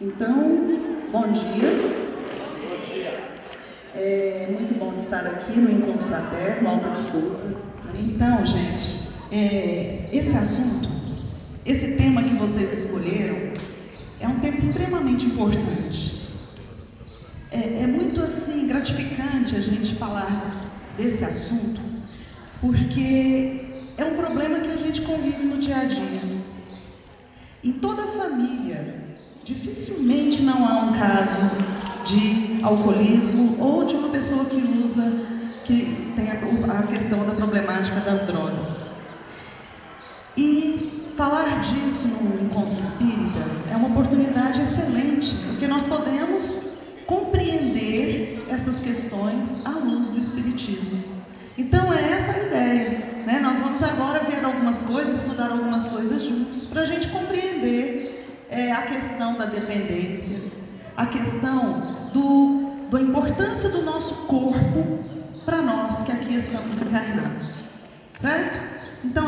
Então, bom dia. É muito bom estar aqui no Encontro Fraterno, Alta de Souza. Então, gente, esse assunto, esse tema que vocês escolheram, é um tema extremamente importante. É muito assim gratificante a gente falar desse assunto, porque é um problema que a gente convive no dia a dia. Em toda família, dificilmente não há um caso de alcoolismo ou de uma pessoa que tem a questão da problemática das drogas. E falar disso no encontro espírita é uma oportunidade excelente, porque nós podemos compreender essas questões à luz do espiritismo. Então é essa a ideia, né? Nós vamos agora ver algumas coisas, estudar algumas coisas juntos, para a gente compreender a questão da dependência, a questão da importância do nosso corpo para nós que aqui estamos encarnados, certo? Então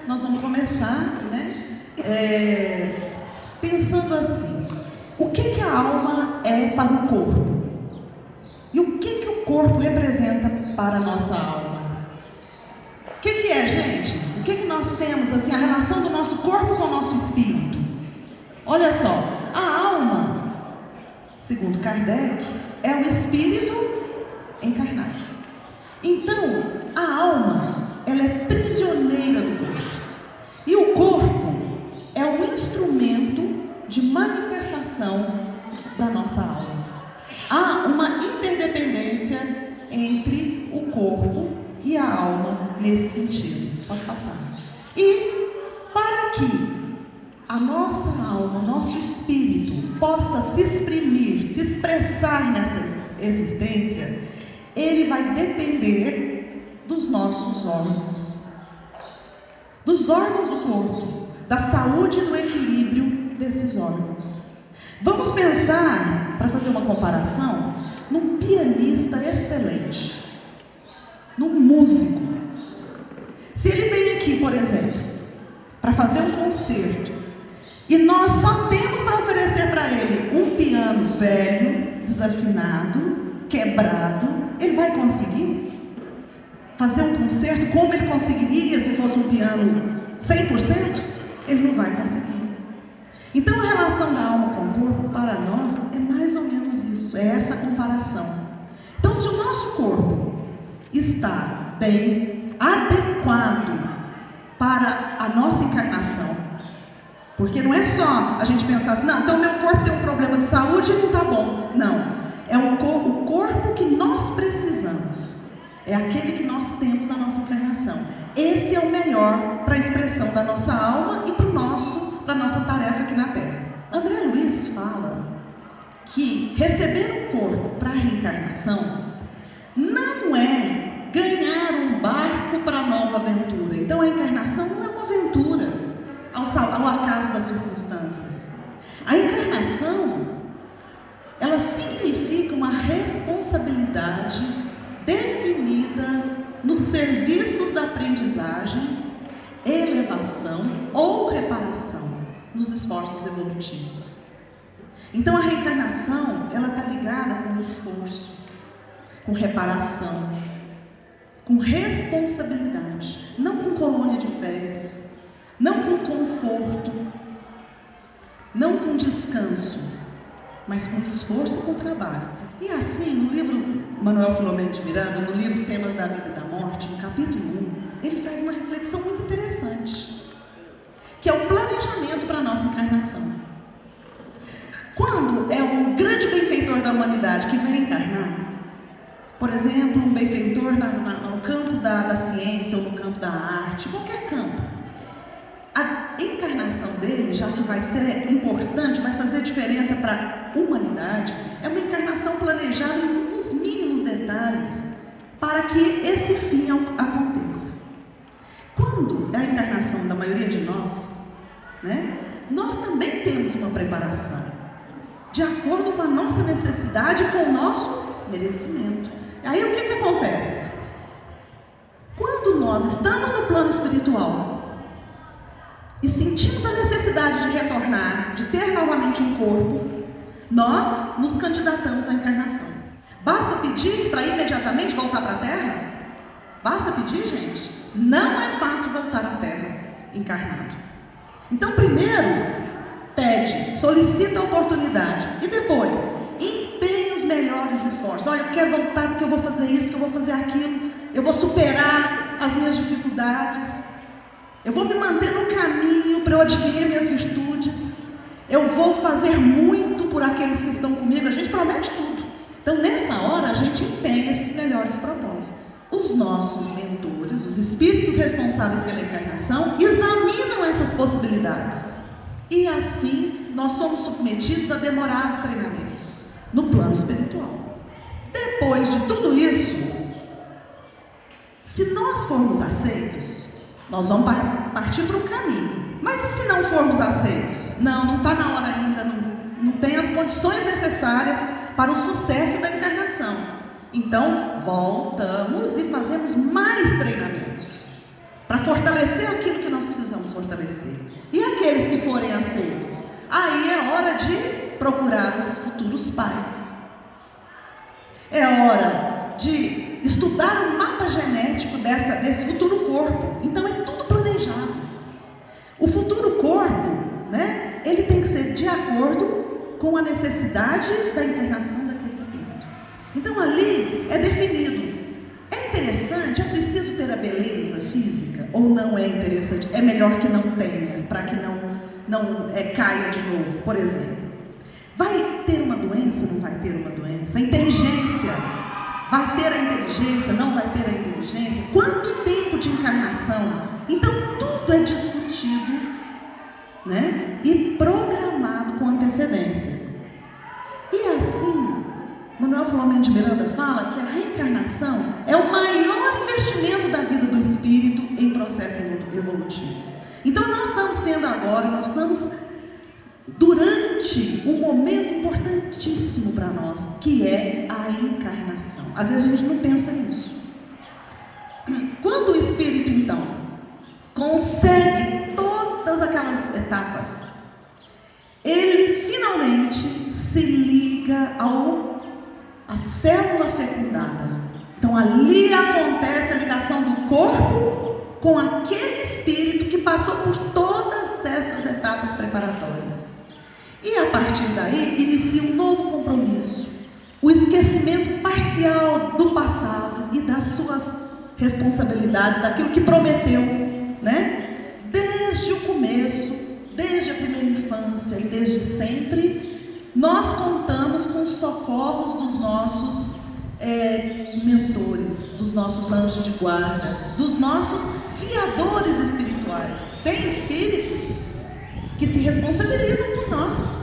nós vamos começar, né? Pensando assim, o que a alma é para o corpo? E o que o corpo representa para a nossa alma? O que é, gente? O que nós temos, assim, a relação do nosso corpo com o nosso espírito? Olha só, a alma, segundo Kardec, é o espírito encarnado. Então, a alma, ela é prisioneira do corpo. E o corpo é um instrumento de manifestação da nossa alma. Há uma interdependência entre o corpo e a alma nesse sentido. Pode passar. E para que a nossa alma, o nosso espírito possa se exprimir, se expressar nessa existência, ele vai depender dos nossos órgãos. Dos órgãos do corpo, da saúde e do equilíbrio desses órgãos. Vamos pensar, para fazer uma comparação, num pianista excelente, num músico. Se ele vem aqui, por exemplo, para fazer um concerto, e nós só temos para oferecer para ele um piano velho, desafinado, quebrado, ele vai conseguir fazer um concerto como ele conseguiria se fosse um piano 100%? Ele não vai conseguir. Então a relação da alma com o corpo para nós é mais ou menos isso, é essa comparação. Então se o nosso corpo está bem adequado para a nossa encarnação, porque não é só a gente pensar assim, não, então meu corpo tem um problema de saúde e não está bom. Não, é o corpo que nós precisamos, é aquele que nós temos na nossa encarnação. Esse é o melhor para a expressão da nossa alma e para a nossa tarefa aqui na Terra. André Luiz fala que receber um corpo para a reencarnação não é ganhar um barco para a nova aventura. Então a encarnação não é uma aventura ao acaso das circunstâncias. A encarnação, ela significa uma responsabilidade definida nos serviços da aprendizagem, elevação ou reparação nos esforços evolutivos. Então a reencarnação, ela está ligada com esforço, com reparação, com responsabilidade, não com colônia de férias, não com conforto, não com descanso, mas com esforço e com trabalho. E assim, no livro Manuel Filomeno de Miranda, no livro Temas da Vida e da Morte, no capítulo 1, ele faz uma reflexão muito interessante, que é o planejamento para a nossa encarnação. Quando é um grande benfeitor da humanidade que vem encarnar, por exemplo, um benfeitor no campo da ciência ou no campo da arte, qualquer campo, a encarnação dele, já que vai ser importante, vai fazer diferença para a humanidade, é uma encarnação planejada nos mínimos detalhes para que esse fim aconteça. Quando é a encarnação da maioria de nós, né, nós também temos uma preparação, de acordo com a nossa necessidade e com o nosso merecimento. Aí o que acontece? Quando nós estamos no plano espiritual e sentimos a necessidade de retornar, de ter novamente de um corpo, nós nos candidatamos à encarnação. Basta pedir para imediatamente voltar para a Terra? Basta pedir, gente? Não é fácil voltar à Terra encarnado. Então, primeiro, pede, solicita a oportunidade. E depois, empenhe os melhores esforços. Olha, eu quero voltar porque eu vou fazer isso, que eu vou fazer aquilo. Eu vou superar as minhas dificuldades. Eu vou me manter no caminho para eu adquirir minhas virtudes. Eu vou fazer muito por aqueles que estão comigo. A gente promete tudo. Então, nessa hora, a gente empenha esses melhores propósitos. Os nossos mentores, os espíritos responsáveis pela encarnação, examinam essas possibilidades. E assim, nós somos submetidos a demorados treinamentos no plano espiritual. Depois de tudo isso, se nós formos aceitos, nós vamos partir para um caminho. Mas e se não formos aceitos? Não está na hora ainda, não tem as condições necessárias para o sucesso da encarnação. Então, voltamos e fazemos mais treinamentos para fortalecer aquilo que nós precisamos fortalecer. E aqueles que forem aceitos? Aí é hora de procurar os futuros pais. É hora de estudar o mapa genético desse futuro corpo. Então é tudo planejado. O futuro corpo, né, ele tem que ser de acordo com a necessidade da encarnação daquele espírito. Então ali é definido. É interessante, é preciso ter a beleza física ou não é interessante? É melhor que não tenha, para que não caia de novo, por exemplo. Vai ter uma doença, não vai ter uma doença? A inteligência, vai ter a inteligência, não vai ter a inteligência? Quanto tempo de encarnação? Então tudo é discutido, né, e programado com antecedência. E assim, Manuel Filomeno de Miranda fala que a reencarnação é o maior investimento da vida do espírito em processo evolutivo. Então nós estamos tendo agora, nós estamos durante um momento importantíssimo para nós, que é a encarnação. Às vezes a gente não pensa nisso. Quando o espírito então consegue todas aquelas etapas, ele finalmente se liga à célula fecundada. Então ali acontece a ligação do corpo com aquele espírito que passou por todas essas etapas preparatórias. E a partir daí inicia um novo compromisso, o esquecimento parcial do passado e das suas responsabilidades, daquilo que prometeu, né? Desde o começo, desde a primeira infância e desde sempre, nós contamos com os socorros dos nossos mentores, dos nossos anjos de guarda, dos nossos fiadores espirituais. Tem espíritos que se responsabilizam por nós,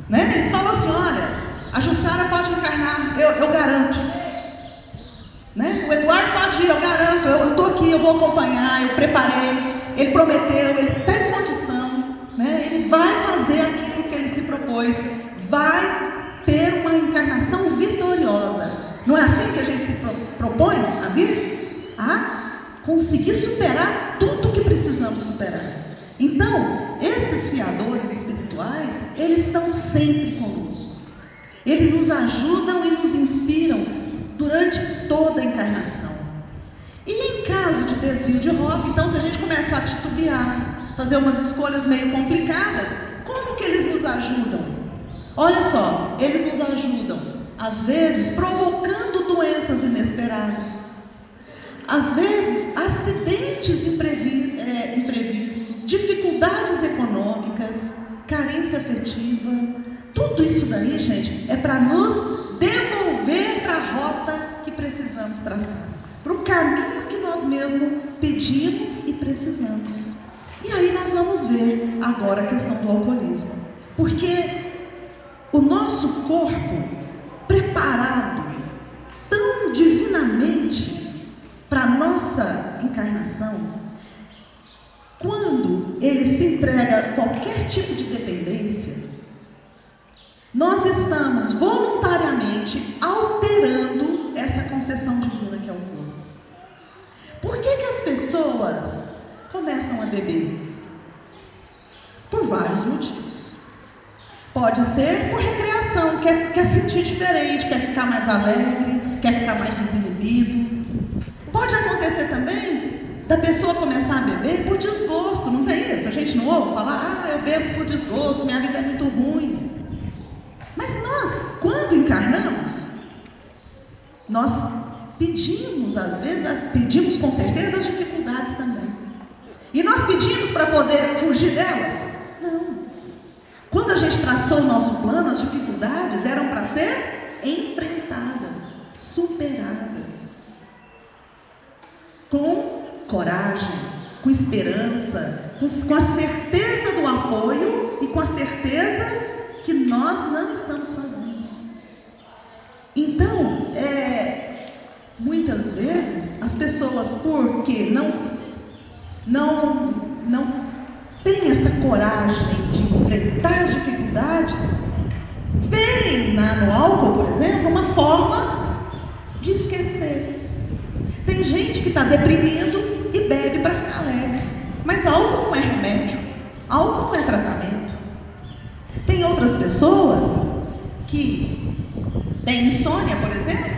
né? Eles falam assim: olha, a Jussara pode encarnar, eu garanto, né? O Eduardo pode ir, eu garanto, eu estou aqui, eu vou acompanhar, eu preparei, ele prometeu, ele está em condição, né? Ele vai fazer aquilo que ele se propôs, vai ter uma encarnação vitoriosa. Não é assim que a gente se propõe a vir? A conseguir superar tudo que precisamos superar. Então, esses fiadores espirituais, eles estão sempre conosco. Eles nos ajudam e nos inspiram durante toda a encarnação. E em caso de desvio de rota, então, se a gente começar a titubear, fazer umas escolhas meio complicadas, como que eles nos ajudam? Olha só, eles nos ajudam, às vezes, provocando doenças inesperadas. Às vezes, acidentes imprevistos, dificuldades econômicas, carência afetiva. Tudo isso daí, gente, é para nos devolver para a rota que precisamos traçar, para o caminho que nós mesmos pedimos e precisamos. E aí nós vamos ver agora a questão do alcoolismo. Porque o nosso corpo, preparado tão divinamente para a nossa encarnação, quando ele se entrega a qualquer tipo de dependência, nós estamos voluntariamente alterando essa concessão divina que é o corpo. Por que as pessoas começam a beber? Por vários motivos. Pode ser por recreação, quer sentir diferente, quer ficar mais alegre, quer ficar mais desinibido. Pode acontecer também da pessoa começar a beber por desgosto, não tem isso? A gente não ouve falar, eu bebo por desgosto, minha vida é muito ruim. Mas nós, quando encarnamos, nós pedimos, às vezes, pedimos com certeza as dificuldades também. E nós pedimos para poder fugir delas? Não. Quando a gente traçou o nosso plano, as dificuldades eram para ser enfrentadas, superadas. Com coragem, com esperança, com a certeza do apoio e com a certeza que nós não estamos sozinhos. Então, muitas vezes, as pessoas, porque não têm essa coragem de enfrentar as dificuldades, veem no álcool, por exemplo, uma forma de esquecer. Tem gente que está deprimido e bebe para ficar alegre, mas álcool não é remédio, álcool não é tratamento. Tem outras pessoas que têm insônia, por exemplo,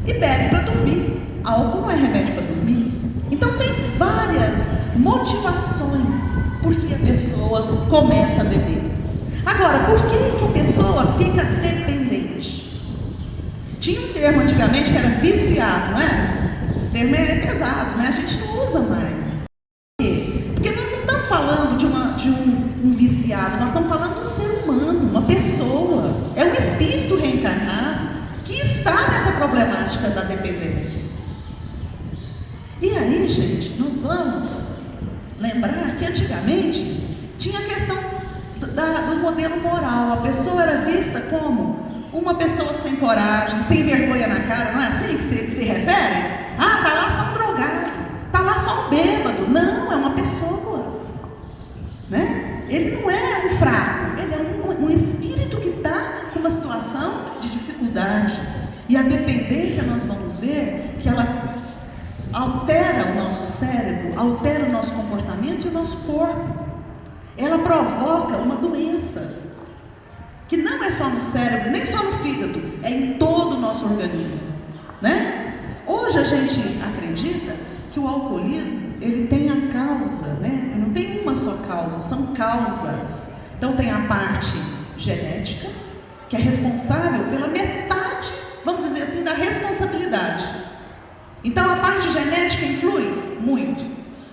e bebe para dormir. Álcool não é remédio para dormir. Então tem várias motivações por que a pessoa começa a beber. Agora, por que a pessoa fica dependente? Tinha um termo antigamente que era viciado, não é? Esse termo é pesado, né? A gente não usa mais. Por quê? Porque nós não estamos falando de um viciado, nós estamos falando de um ser humano, uma pessoa. É um espírito reencarnado que está nessa problemática da dependência. E aí, gente, nós vamos lembrar que antigamente tinha a questão do modelo moral. A pessoa era vista como uma pessoa sem coragem, sem vergonha na cara, não é assim que se refere? Ah, tá lá só um drogado, tá lá só um bêbado. Não, é uma pessoa, né? Ele não é um fraco, ele é um espírito que está com uma situação de dificuldade. E a dependência, nós vamos ver que ela altera o nosso cérebro, altera o nosso comportamento e o nosso corpo. Ela provoca uma doença, que não é só no cérebro, nem só no fígado, é em todo o nosso organismo, né? Hoje a gente acredita que o alcoolismo, ele tem a causa, né? Ele não tem uma só causa, são causas. Então tem a parte genética, que é responsável pela metade, vamos dizer assim, da responsabilidade. Então a parte genética influi muito,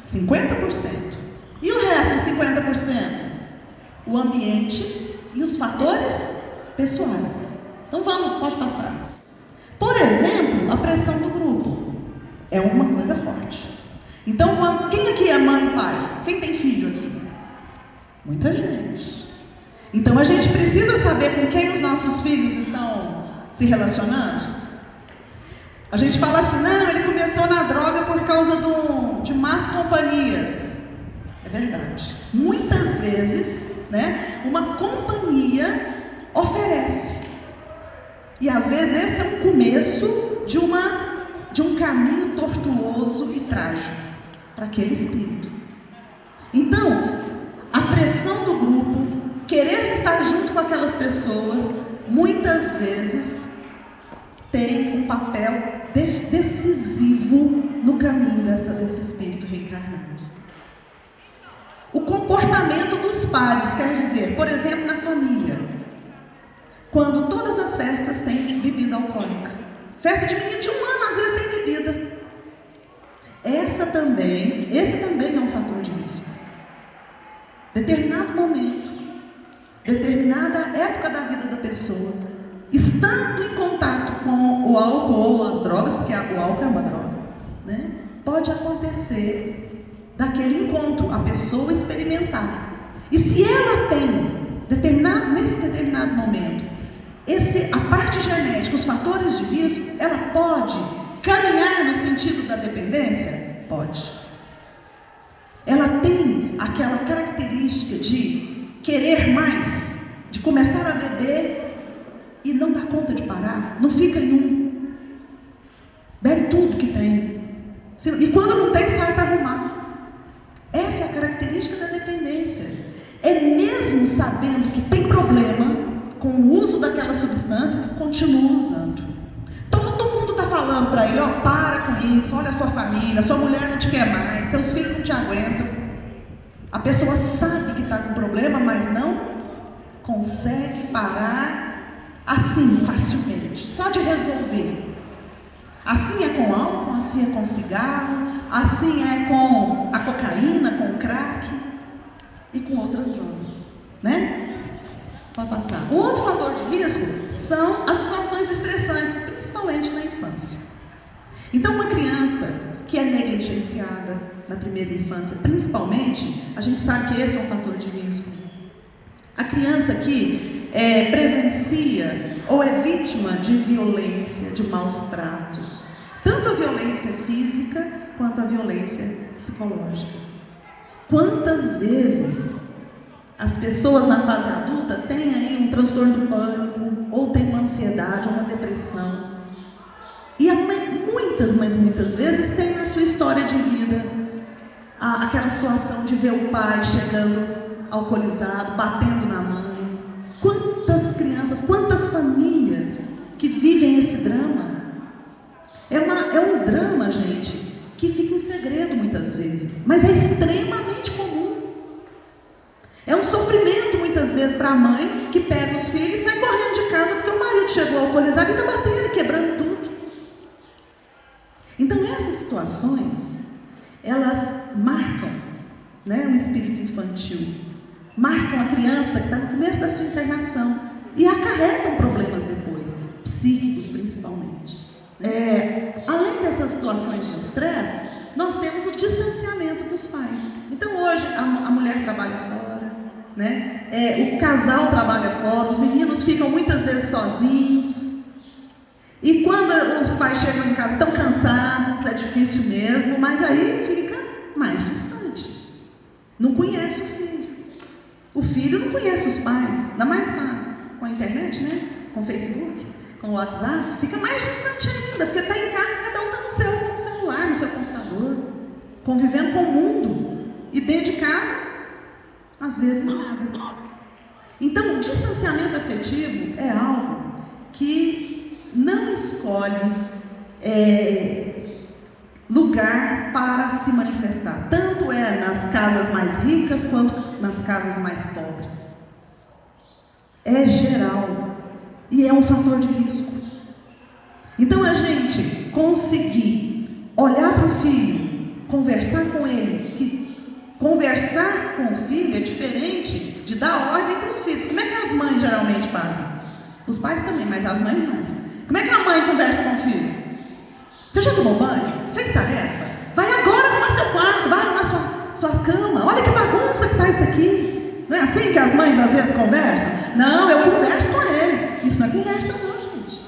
50%. E o resto, 50%? O ambiente e os fatores pessoais. Então vamos, pode passar. Por exemplo, a pressão do grupo é uma coisa forte. Então, quem aqui é mãe e pai? Quem tem filho aqui? Muita gente. Então a gente precisa saber com quem os nossos filhos estão se relacionando. A gente fala assim, não, ele começou na droga por causa de más companhias. É verdade. Muitas vezes, né, uma companhia oferece. E às vezes esse é um começo de um caminho tortuoso e trágico para aquele espírito. Então, a pressão do grupo, querer estar junto com aquelas pessoas, muitas vezes tem um papel decisivo no caminho desse espírito reencarnado. O comportamento dos pares, quer dizer, por exemplo, na família, quando todas as festas têm bebida alcoólica. Festa de menino de 1 ano, às vezes tem bebida. Esse também é um fator de risco. Determinado momento, determinada época da vida da pessoa, estando em contato com o álcool ou as drogas, porque o álcool é uma droga, né? Pode acontecer daquele encontro, a pessoa experimentar. E se ela tem, nesse determinado momento, a parte genética, os fatores de risco, ela pode caminhar no sentido da dependência? Pode. Ela tem aquela característica de querer mais, de começar a beber e não dá conta de parar, não fica em um. Bebe tudo que tem. E quando não tem, sai para arrumar. Essa é a característica da dependência. É mesmo sabendo que tem problema, continua usando. Todo mundo está falando para ele, ó, para com isso, olha a sua família, sua mulher não te quer mais, seus filhos não te aguentam. A pessoa sabe que está com problema, mas não consegue parar assim, facilmente, só de resolver. Assim é com álcool, assim é com cigarro, assim é com a cocaína, com o crack e com outras drogas, né? Pode passar. Um outro fator de risco são as situações estressantes, principalmente na infância. Então, uma criança que é negligenciada na primeira infância, principalmente, a gente sabe que esse é um fator de risco. A criança que presencia ou é vítima de violência, de maus tratos, tanto a violência física quanto a violência psicológica. Quantas vezes as pessoas na fase adulta têm aí um transtorno do pânico, ou têm uma ansiedade, ou uma depressão, e muitas vezes tem na sua história de vida aquela situação de ver o pai chegando alcoolizado, batendo na mãe. Quantas crianças, quantas famílias que vivem esse drama? É um drama, gente, que fica em segredo muitas vezes, mas é extremamente comum. É um sofrimento muitas vezes para a mãe que pega os filhos e sai correndo de casa porque o marido chegou alcoolizado e está batendo, quebrando tudo. Então essas situações, elas marcam, né, o espírito infantil. Marcam a criança que está no começo da sua internação e acarretam problemas depois, psíquicos principalmente. Além dessas situações de estresse, nós temos o distanciamento dos pais. Então hoje a mulher trabalha fora, né? O casal trabalha fora, os meninos ficam muitas vezes sozinhos. E quando os pais chegam em casa estão cansados, é difícil mesmo, mas aí fica mais distante. Não conhece o filho. O filho não conhece os pais, ainda mais com a internet, né? Com o Facebook, com o WhatsApp, fica mais distante ainda, porque está em casa, cada um está no seu celular, no seu computador, convivendo com o mundo, e dentro de casa, às vezes nada. Então, o distanciamento afetivo é algo que não escolhe lugar para se manifestar, tanto nas casas mais ricas quanto nas casas mais pobres. É geral e é um fator de risco. Então a gente conseguir olhar para o filho, conversar com ele, que conversar com o filho é diferente de dar ordem para os filhos. Como é que as mães geralmente fazem? Os pais também, mas as mães mais. Como é que a mãe conversa com o filho? Você já tomou banho? Fez tarefa? Vai agora arrumar seu quarto, vai arrumar sua cama. Olha que bagunça que está isso aqui. Não é assim que as mães às vezes conversam? Não, eu converso com ele. Isso não é conversa não, gente.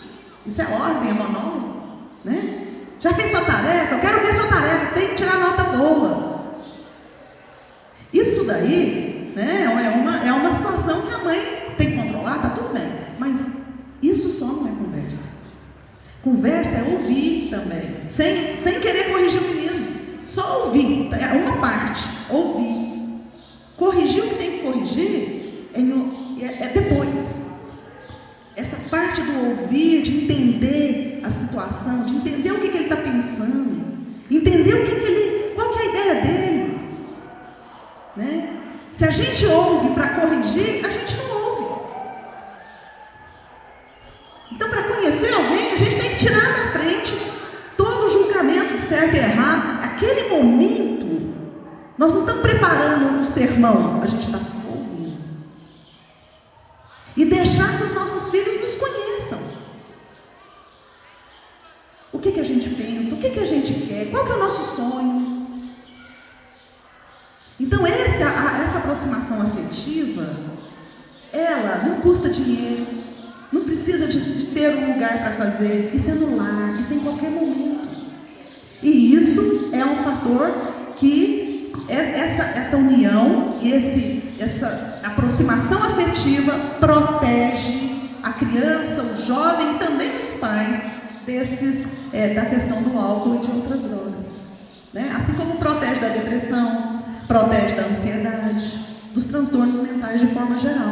Isso é ordem, é monólogo, né? Já fez sua tarefa? Eu quero ver sua tarefa. Tem que tirar nota boa. Isso daí, né, é uma situação que a mãe tem que controlar, tá tudo bem. Mas isso só não é conversa. Conversa é ouvir também, sem querer corrigir o menino. Só ouvir, é uma parte, ouvir. Corrigir o que tem que corrigir é depois. Essa parte do ouvir, de entender a situação, de entender o que ele está pensando, entender qual que é a ideia dele. Né? Se a gente ouve para corrigir, a gente não ouve. Então, para conhecer alguém, a gente tem que tirar da frente todo o julgamento de certo e errado. Aquele momento, nós não estamos preparando um sermão, a gente está só ouvindo. E deixar que os nossos filhos nos conheçam. O que a gente pensa, o que a gente quer, qual que é o nosso sonho. Então, essa aproximação afetiva, ela não custa dinheiro. Não precisa de ter um lugar para fazer. Isso é no lar, isso é em qualquer momento. E isso é um fator que essa união e essa aproximação afetiva protege a criança, o jovem e também os pais da questão do álcool e de outras drogas. Né? Assim como protege da depressão, protege da ansiedade, dos transtornos mentais de forma geral.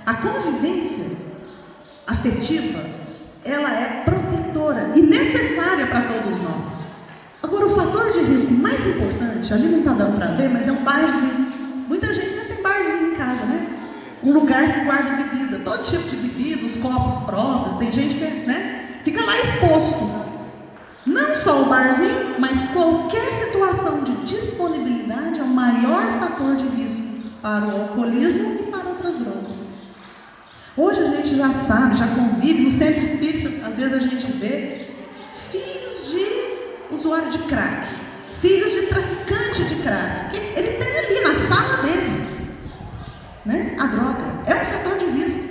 A convivência afetiva ela é protetora e necessária para todos nós. Agora, o fator de risco mais importante, ali não está dando para ver, mas é um barzinho. Muita gente já tem barzinho em casa, né? Um lugar que guarda bebida, todo tipo de bebida, os copos próprios, tem gente que, né, fica lá exposto. Não só o barzinho, mas qualquer situação de disponibilidade é o maior fator de risco para o alcoolismo e para outras drogas. Hoje a gente já sabe, já convive, no centro espírita, às vezes a gente vê filhos de usuário de crack, filhos de traficante de crack, que ele tem ali na sala dele, né? A droga é um fator de risco,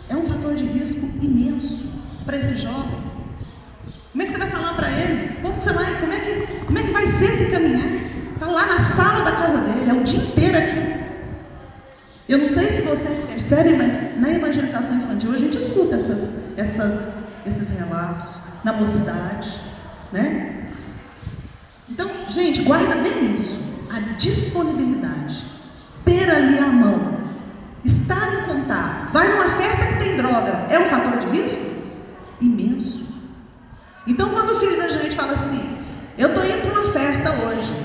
é um fator de risco imenso para esse jovem. Como é que você vai falar para ele? Como é que vai ser esse caminhar? Está lá na sala da casa dele, é o dia inteiro aqui. Eu não sei se vocês percebem, mas na evangelização infantil a gente escuta esses relatos, na mocidade, né? Então, gente, guarda bem isso, a disponibilidade, ter ali a mão, estar em contato. Vai numa festa que tem droga, é um fator de risco? Imenso. Então, quando o filho da gente fala assim, eu estou indo para uma festa hoje,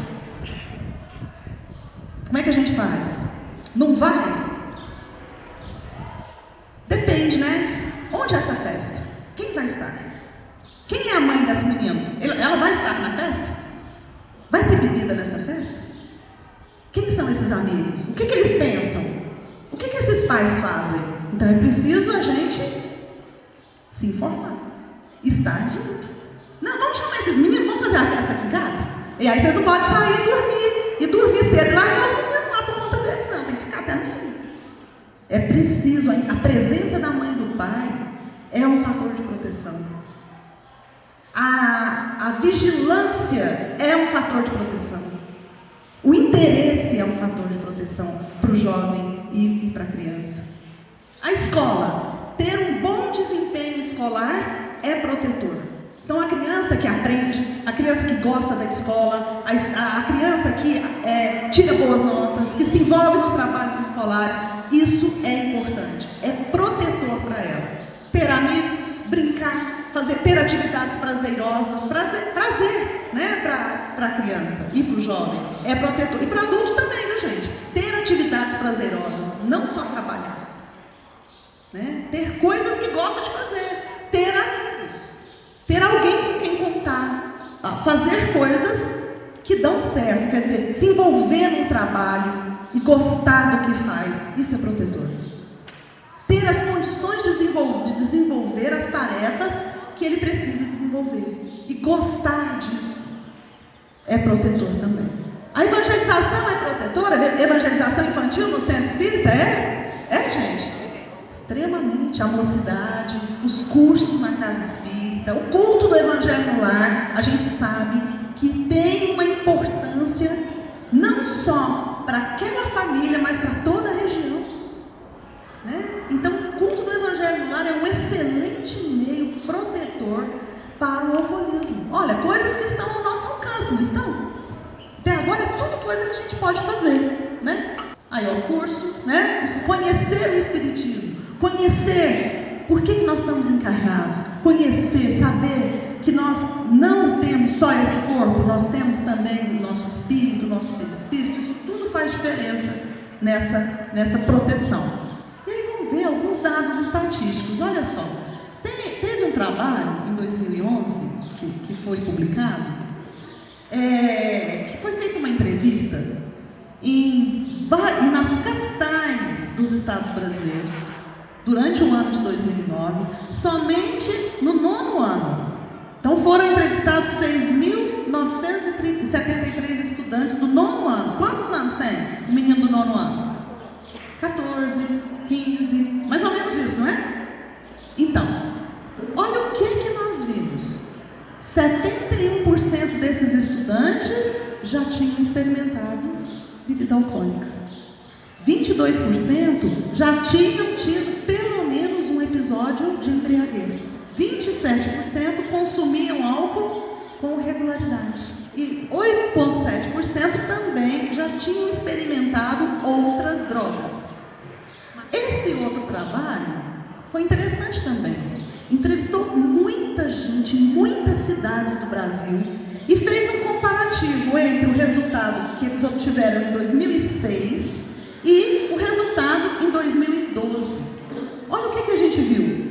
como é que a gente faz? Não vai? Depende, né? Onde é essa festa? Quem vai estar? Quem é a mãe desse menino? Ela vai estar na festa? Vai ter bebida nessa festa? Quem são esses amigos? O que eles pensam? O que esses pais fazem? Então é preciso a gente se informar, estar junto. Não, vamos chamar esses meninos, vamos fazer a festa aqui em casa? E aí vocês não podem sair e dormir cedo e largar os meninos lá por conta deles, não, tem que ficar até no fim. É preciso, a presença da mãe e do pai é um fator de proteção. A vigilância é um fator de proteção. O interesse é um fator de proteção para o jovem e para a criança. A escola, ter um bom desempenho escolar é protetor. Então, a criança que aprende, a criança que gosta da escola, a criança que tira boas notas, que se envolve nos trabalhos escolares, isso é importante, é protetor para ela. Ter amigos, brincar, ter atividades prazerosas, prazer, né, para a criança e para o jovem, é protetor. E para adulto também, viu, gente? Ter atividades prazerosas, não só trabalhar, né? Ter coisas que gosta de fazer, ter amigos, ter alguém com quem contar, fazer coisas que dão certo, quer dizer, se envolver num trabalho e gostar do que faz, isso é protetor. Ter as condições de desenvolver as tarefas que ele precisa desenvolver e gostar disso é protetor também. A evangelização é protetora? Evangelização infantil no centro espírita é, gente? Extremamente. A mocidade, os cursos na casa espírita, o culto do evangelho no lar, a gente sabe que tem uma importância não só para aquela família, mas para toda a região, né? Então, o culto do evangelho no lar é um excelente meio protetor para o alcoolismo. Olha, coisas que estão ao nosso alcance, não estão? Até agora é tudo coisa que a gente pode fazer, né? Aí, ó, o curso, né? Conhecer o espiritismo, conhecer por que nós estamos encarnados, conhecer, saber que nós não temos só esse corpo, nós temos também o nosso espírito, o nosso perispírito, isso tudo faz diferença nessa proteção. E aí vamos ver alguns dados estatísticos, olha só. Teve um trabalho em 2011, que foi publicado, que foi feita uma entrevista nas capitais dos estados brasileiros, durante o ano de 2009, somente no 9º ano. Então foram entrevistados 6.973 estudantes do 9º ano. Quantos anos tem o menino do 9º ano? 14, 15, mais ou menos isso, não é? Então, olha o que nós vimos. 71% desses estudantes já tinham experimentado bebida alcoólica. 22% já tinham tido pelo menos um episódio de embriaguez. 27% consumiam álcool com regularidade. E 8,7% também já tinham experimentado outras drogas. Esse outro trabalho foi interessante também. entrevistou muita gente, muitas cidades do Brasil e fez um comparativo entre o resultado que eles obtiveram em 2006 e o resultado em 2012. Olha o que a gente viu.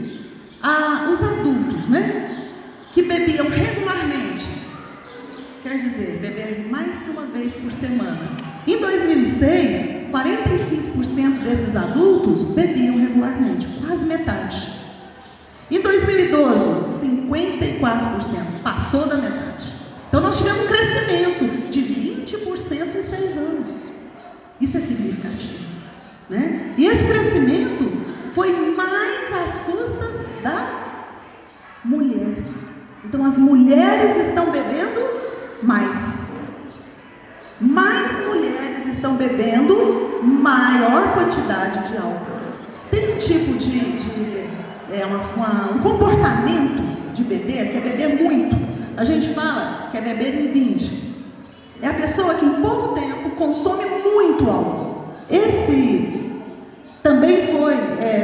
Os adultos, né, que bebiam regularmente, quer dizer, beber mais que uma vez por semana. Em 2006, 45% desses adultos bebiam regularmente, quase metade. Em 2012, 54%, passou da metade. Então nós tivemos um crescimento de 20% em 6 anos. Isso é significativo, né? E esse crescimento foi mais às custas da mulher. Então as mulheres estão bebendo mais. Mais mulheres estão bebendo maior quantidade de álcool. Tem um tipo um comportamento de beber que é beber muito. A gente fala que é beber em binge. É a pessoa que em pouco tempo consome muito álcool. Esse também foi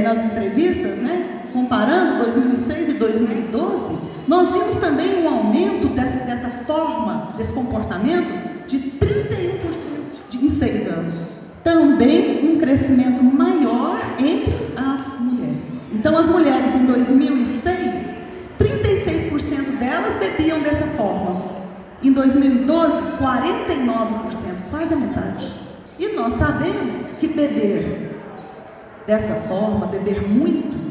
nas entrevistas, né? Comparando 2006 e 2012, nós vimos também um aumento dessa forma, desse comportamento de 31% em 6 anos. Também um crescimento maior entre as mulheres. Então as mulheres em 2006, 36% delas bebiam dessa forma. Em 2012, 49%, quase a metade. E nós sabemos que beber dessa forma, beber muito,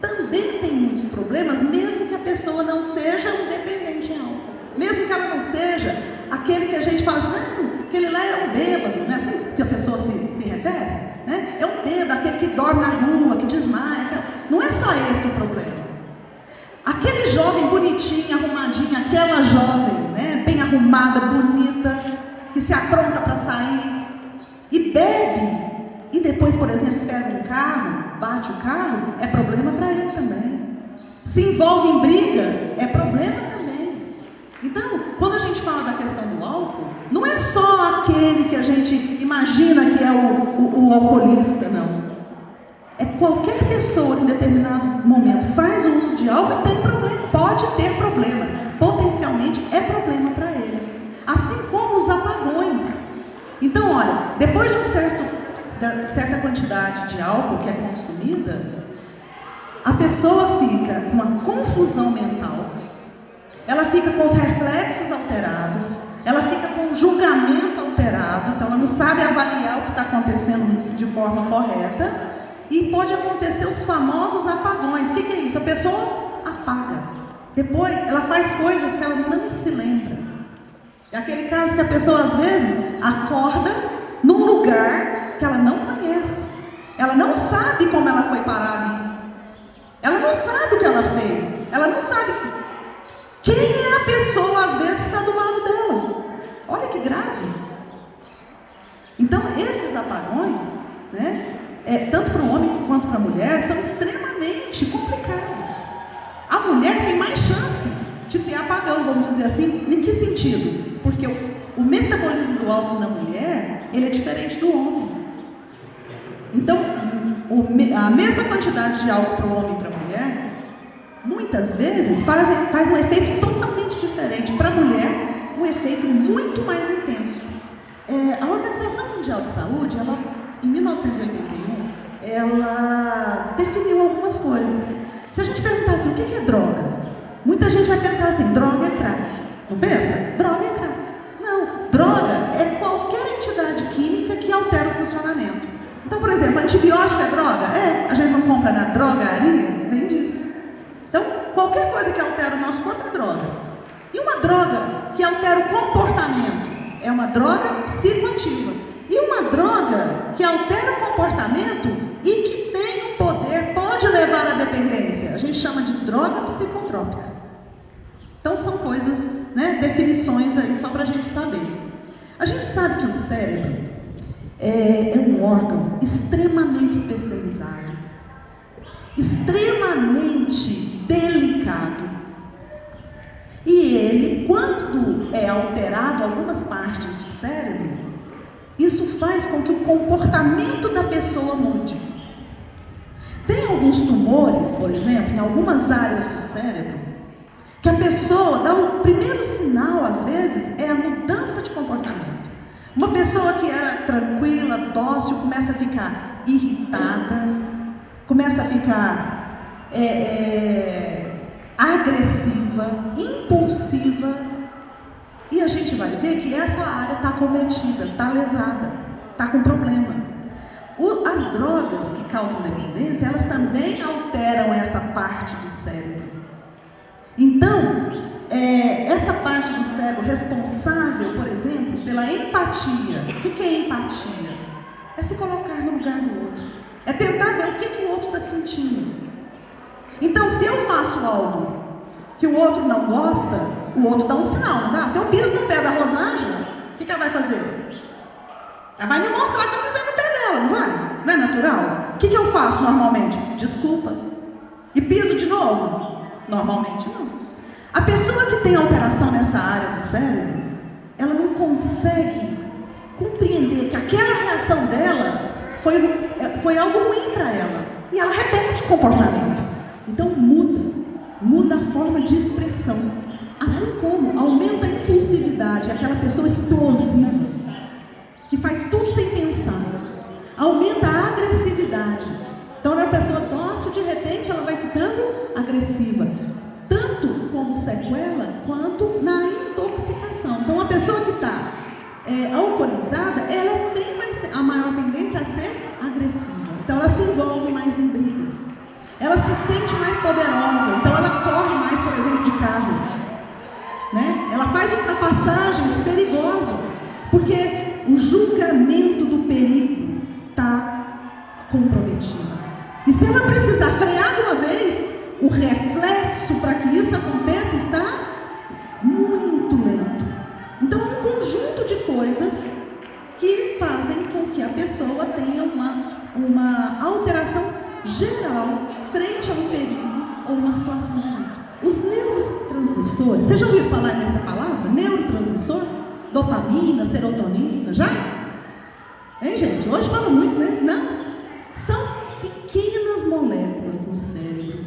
também tem muitos problemas, mesmo que a pessoa não seja um dependente em álcool. Mesmo que ela não seja aquele que a gente fala assim, não, aquele lá é um bêbado, não é assim que a pessoa se refere? Né? É um bêbado, aquele que dorme na rua, que desmaia. Não é só esse o problema. Aquele jovem bonitinho, arrumadinho, aquela jovem, né, bem arrumada, bonita, que se apronta para sair e bebe, e depois, por exemplo, pega um carro, bate o carro, é problema para ele também. Se envolve em briga, é problema também. Então, quando a gente fala da questão do álcool, não é só aquele que a gente imagina que é o alcoolista, não. É qualquer pessoa que em determinado momento faz o uso de álcool e tem problema, pode ter problemas, potencialmente é problema para ele. Assim como os apagões. Então, olha, depois de certa quantidade de álcool que é consumida, a pessoa fica com uma confusão mental, ela fica com os reflexos alterados, ela fica com o julgamento alterado, então ela não sabe avaliar o que está acontecendo de forma correta. E pode acontecer os famosos apagões. O que é isso? A pessoa apaga. Depois, ela faz coisas que ela não se lembra. É aquele caso que a pessoa, às vezes, acorda num lugar que ela não conhece. Ela não sabe como ela foi parar ali. Ela não sabe o que ela fez. Ela não sabe quem é a pessoa, às vezes, que está do lado dela. Olha que grave. Então, esses apagões, né? Tanto para o homem quanto para a mulher, são extremamente complicados. A mulher tem mais chance de ter apagão, vamos dizer assim. Em que sentido? Porque o metabolismo do álcool na mulher, ele é diferente do homem. Então, a mesma quantidade de álcool para o homem e para a mulher, muitas vezes faz um efeito totalmente diferente. Para a mulher, um efeito muito mais intenso. A Organização Mundial de Saúde, em 1981, ela definiu algumas coisas. Se a gente perguntar assim, o que é droga? Muita gente vai pensar assim, droga é crack. Não pensa? Droga é crack. Não, droga é qualquer entidade química que altera o funcionamento. Então, por exemplo, antibiótico é droga? A gente não compra na drogaria? Vem disso. Então, qualquer coisa que altera o nosso corpo é droga. E uma droga que altera o comportamento é uma droga psicoativa. E uma droga que altera o comportamento e que tem um poder, pode levar à dependência. A gente chama de droga psicotrópica. Então são coisas, né, definições aí só para a gente saber. A gente sabe que o cérebro é um órgão extremamente especializado, extremamente delicado. E ele, quando é alterado algumas partes do cérebro, isso faz com que o comportamento da pessoa mude. Tem alguns tumores, por exemplo, em algumas áreas do cérebro, que a pessoa dá o primeiro sinal, às vezes, é a mudança de comportamento. Uma pessoa que era tranquila, dócil, começa a ficar irritada, começa a ficar agressiva, impulsiva, e a gente vai ver que essa área está acometida, está lesada, está com problema. As drogas que causam dependência, elas também alteram essa parte do cérebro. Então, essa parte do cérebro responsável, por exemplo, pela empatia. O que é empatia? É se colocar no lugar do outro. É tentar ver o que o outro está sentindo. Então, se eu faço algo que o outro não gosta, o outro dá um sinal, não dá? Se eu piso no pé da Rosângela, o que ela vai fazer? Ela vai me mostrar que eu pisei no pé dela, não vai? Não é natural? O que eu faço normalmente? Desculpa. E piso de novo? Normalmente não. A pessoa que tem alteração nessa área do cérebro, ela não consegue compreender que aquela reação dela foi algo ruim para ela. E ela repete o comportamento. Então muda a forma de expressão. Assim como aumenta a impulsividade, aquela pessoa explosiva, que faz tudo sem pensar. Aumenta a agressividade. Então, uma pessoa dócil, de repente, ela vai ficando agressiva. Tanto como sequela, quanto na intoxicação. Então, a pessoa que está alcoolizada, ela tem a maior tendência a ser agressiva. Então, ela se envolve mais em brigas. Ela se sente mais poderosa. Então, ela corre mais, por exemplo, de carro. Né? Ela faz ultrapassagens perigosas. Porque o julgamento do perigo está comprometido. E se ela precisar frear de uma vez, o reflexo para que isso aconteça está muito lento. Então, é um conjunto de coisas que fazem com que a pessoa tenha uma alteração geral frente a um perigo ou uma situação de risco. Os neurotransmissores, vocês já ouviram falar nessa palavra? Neurotransmissor? Dopamina, serotonina, já? Hein, gente? Hoje fala muito, né? Não. São pequenas moléculas no cérebro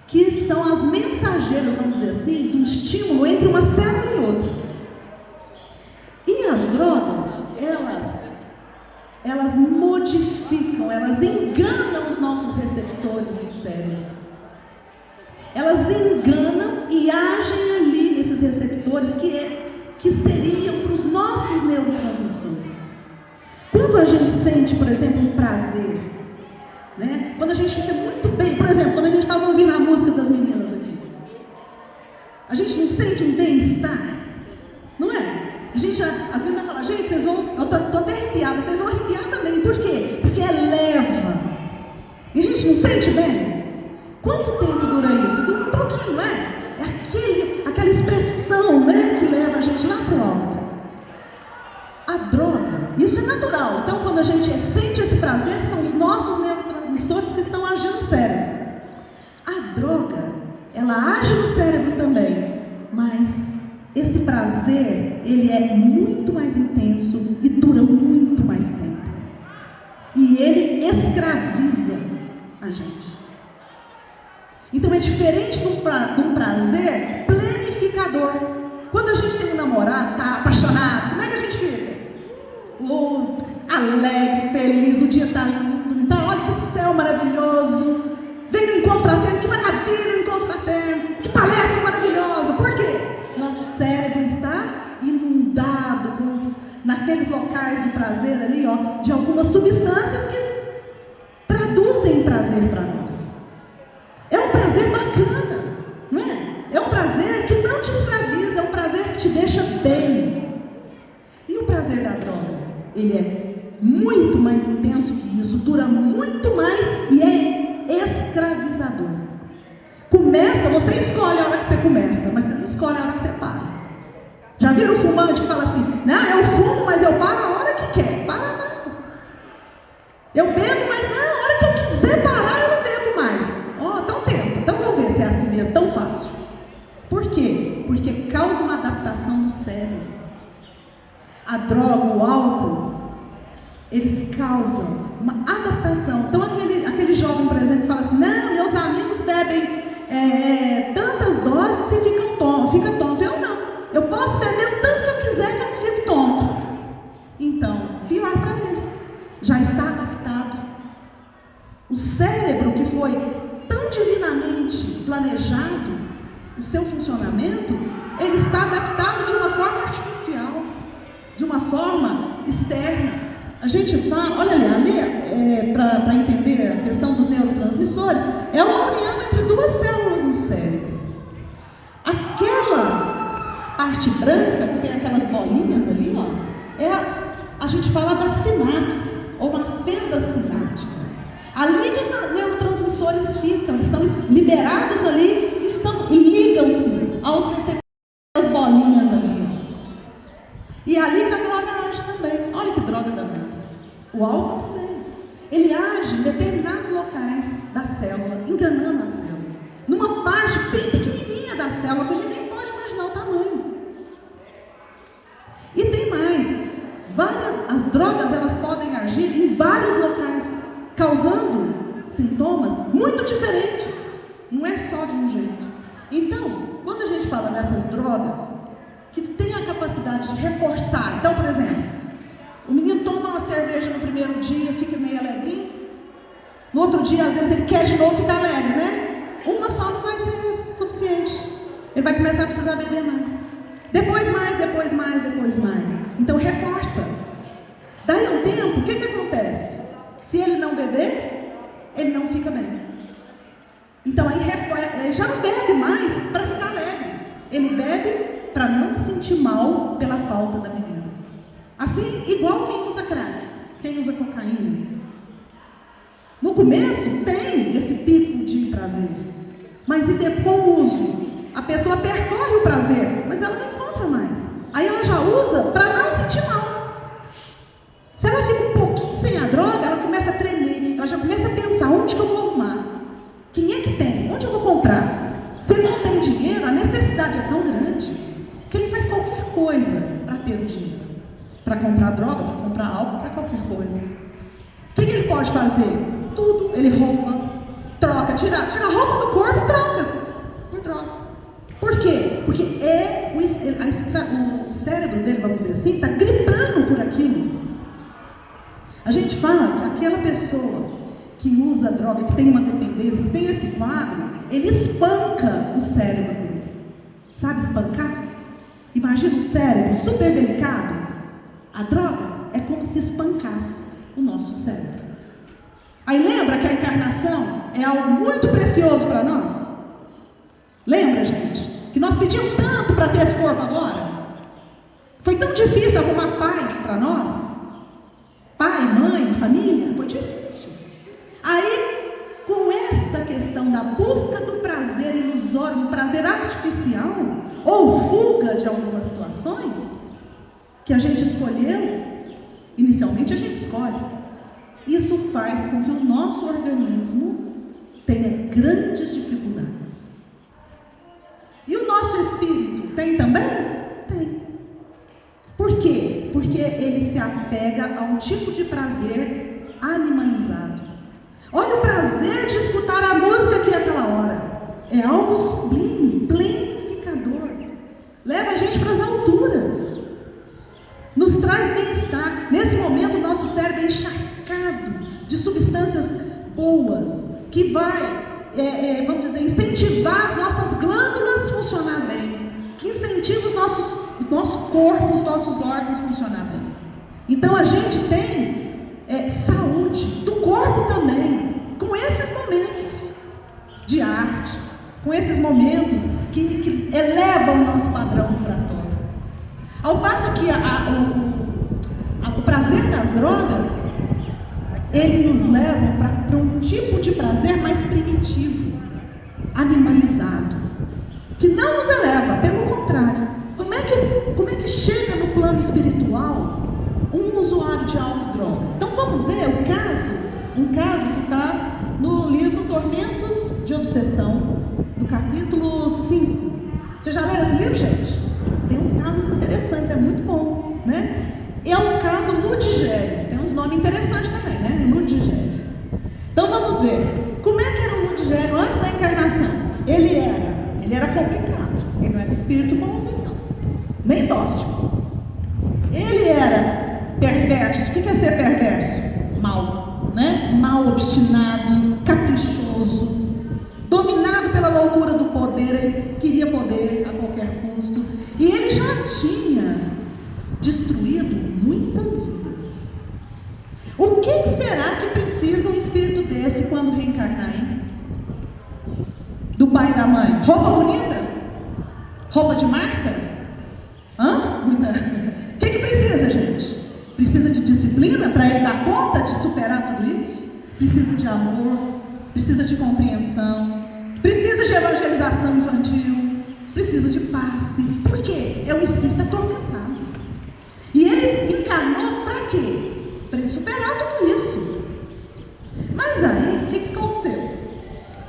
que são as mensageiras, vamos dizer assim, do estímulo entre uma célula e outra. E as drogas, elas modificam, elas enganam os nossos receptores do cérebro. Elas enganam e agem ali nesses receptores que seriam para os nossos neurotransmissores. Quando a gente sente, por exemplo, um prazer, né? Quando a gente fica muito bem, por exemplo, quando a gente estava ouvindo a música das meninas aqui, a gente não sente um bem-estar, não é? As meninas falam, gente, vocês vão, eu tô até arrepiada, vocês vão arrepiar também, por quê? Porque é leva, e a gente não sente bem? Quanto tempo dura isso? Dura um pouquinho, né? É aquela expressão, né, que leva a gente lá para o alto. A droga, isso é natural. Então, quando a gente sente esse prazer, são os nossos neurotransmissores que estão agindo no cérebro. A droga, ela age no cérebro também, mas esse prazer, ele é muito mais intenso e dura muito mais tempo. E ele escraviza a gente. Então, é diferente de um prazer planificador. Quando a gente tem um namorado, está apaixonado, como é que a gente fica? Alegre, feliz, o dia está lindo, não tá? Olha que céu maravilhoso. Vem no encontro fraterno, que maravilha o encontro fraterno, que palestra maravilhosa. Por quê? Nosso cérebro está inundado naqueles locais do prazer ali, ó, de algumas substâncias que traduzem prazer para nós. É um prazer bacana, não é? É um prazer que não te escraviza, é um prazer que te deixa bem. E o prazer da droga? Ele é muito mais intenso que isso, dura muito mais e é escravizador. Você escolhe a hora que você começa, mas você não escolhe a hora que você para. Já viram o fumante que fala assim, não, eu fumo, mas eu paro a hora que quer. Para nada. Eu bebo, mas não, a hora que eu quiser parar, eu não bebo mais. Então tenta, então vamos ver se é assim mesmo, tão fácil. Por quê? Porque causa uma adaptação no cérebro. A droga, o álcool, eles causam uma adaptação. Então aquele jovem, por exemplo, que fala assim, não, meus amigos bebem tantas doses e fica tonto. Eu não. Eu posso beber o tanto que eu quiser que eu não fico tonto. Então, pior para ele. Já está adaptado. O cérebro que foi tão divinamente planejado, o seu funcionamento, ele está adaptado de uma forma artificial, de uma forma externa. A gente fala, olha ali, para entender a questão dos neurotransmissores, é uma união entre duas células no cérebro. Aquela parte branca, que tem aquelas bolinhas ali, ó, a gente fala da sinapse, ou uma fenda sináptica. Ali que os neurotransmissores ficam, eles são liberados ali e ligam-se aos receptores das bolinhas ali. Ó. E é ali que a droga age também. Olha que droga danada. O álcool também. Ele age em determinados locais da célula, enganando a célula. Numa parte bem pequenininha da célula, que a gente nem pode imaginar o tamanho. E tem mais. As drogas, elas podem agir em vários locais, causando sintomas muito diferentes. Não é só de um jeito. Então, quando a gente fala dessas drogas, que tem a capacidade de reforçar. Então, por exemplo, o menino toma uma cerveja no primeiro dia, fica meio alegrinho. No outro dia, às vezes, ele quer de novo ficar alegre, né? Uma só não vai ser suficiente. Ele vai começar a precisar beber mais. Depois mais, depois mais, depois mais. Então, reforça. Daí um tempo, o que acontece? Se ele não beber, ele não fica bem. Então, aí ele já não bebe mais para ficar alegre. Ele bebe para não sentir mal pela falta da bebida. Assim, igual quem usa crack, quem usa cocaína. No começo, tem esse pico de prazer. Mas com o uso, a pessoa percorre o prazer, mas ela não encontra mais. Aí ela já usa para não sentir mal. Se ela fica um pouquinho sem a droga, ela começa a tremer, ela já começa a pensar, onde que eu vou arrumar? Quem é que tem? Onde eu vou comprar? Se ele não tem dinheiro, a necessidade é tão grande que ele faz qualquer coisa para ter o dinheiro. Para comprar droga, para comprar álcool, para qualquer coisa. O que ele pode fazer? Tudo. Ele rouba, troca, tira a roupa do corpo e troca por droga. Por quê? Porque o cérebro dele, vamos dizer assim, está gritando por aquilo. A gente fala que aquela pessoa que usa droga, que tem uma dependência, que tem esse quadro, ele espanca o cérebro dele. Sabe espancar? Imagina o cérebro super delicado. A droga é como se espancasse o nosso cérebro. Aí lembra que a encarnação é algo muito precioso para nós? Lembra, gente? Que nós pedimos tanto para ter esse corpo agora? Foi tão difícil arrumar paz para nós? Pai, mãe, família? Foi difícil. Aí, com esta questão da busca do prazer ilusório, um prazer artificial, ou fuga de algumas situações, que a gente escolheu, inicialmente a gente escolhe, isso faz com que o nosso organismo tenha grandes dificuldades. E o nosso espírito tem também? Tem. Por quê? Porque ele se apega a um tipo de prazer animalizado. Olha o prazer de escutar a música aqui àquela hora. É algo sublime, planificador. Leva a gente para as alturas. Nos traz bem-estar. Nesse momento, o nosso cérebro é encharcado de substâncias boas, que vai, vamos dizer, incentivar as nossas glândulas a funcionar bem, que incentiva o nosso corpo, os nossos órgãos a funcionar bem. Então, a gente tem saúde do corpo também, com esses momentos de arte, com esses momentos que elevam o nosso padrão vibratório. Ao passo que o prazer das drogas, ele nos leva para um tipo de prazer mais primitivo, animalizado, que não nos eleva, pelo contrário. Como é que chega no plano espiritual um usuário de álcool e droga? Então vamos ver um caso que está no livro Tormentos de Obsessão, do capítulo 5. Vocês já leram esse livro, gente? Tem uns casos interessantes, é muito bom, né? É o caso Ludigério. Tem uns nomes interessantes também, né? Ludigério. Então vamos ver. Como é que era o Ludigério antes da encarnação? Ele era complicado. Ele não era um espírito bonzinho, não. Nem dócil. Ele era perverso. O que é ser perverso? Mal, né? Mal, obstinado, caprichoso, dominado pela loucura do poder. Ele queria poder a qualquer custo. E ele já tinha destruído muitas vidas. O que será que precisa um espírito desse quando reencarnar, hein? Do pai e da mãe? Roupa bonita? Roupa de marca? O que precisa, gente? Precisa de disciplina para ele dar conta de superar tudo isso? Precisa de amor, precisa de compreensão, precisa de evangelização infantil, precisa de passe. Por quê? É um espírito atormentado. E ele encarnou para quê? Para ele superar tudo isso. Mas aí, o que aconteceu?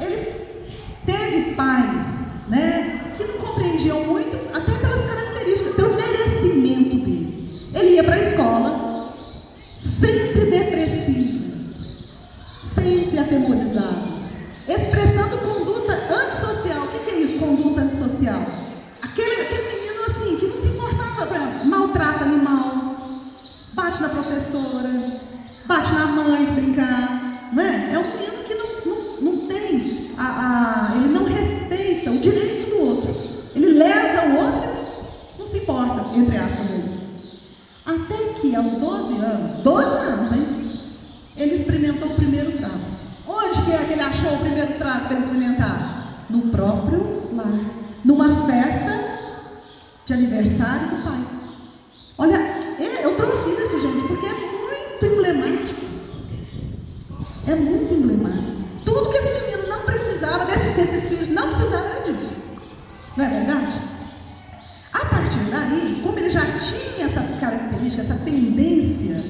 Ele teve pais, né, que não compreendiam muito, até pelas características, pelo merecimento dele. Ele ia para a escola, sempre depressivo, sempre atemorizado, expressando conduta antissocial. O que é isso, conduta antissocial? Aquele menino assim, que não se importava, maltrata animal, bate na professora, bate na mãe se brincar, não é? É um menino que não tem, ele não respeita o direito do outro, ele lesa o outro e não se importa, entre aspas aí. Até que aos 12 anos, hein? Ele experimentou o primeiro trago. Onde que é que ele achou o primeiro trago para ele experimentar? No próprio lar, numa festa de aniversário do pai. Olha, eu trouxe isso, gente, porque é muito emblemático. É muito emblemático. Tudo que esse menino não precisava, que esse espírito não precisava, era disso. Não é verdade? A partir daí, como ele já tinha essa característica, essa tendência,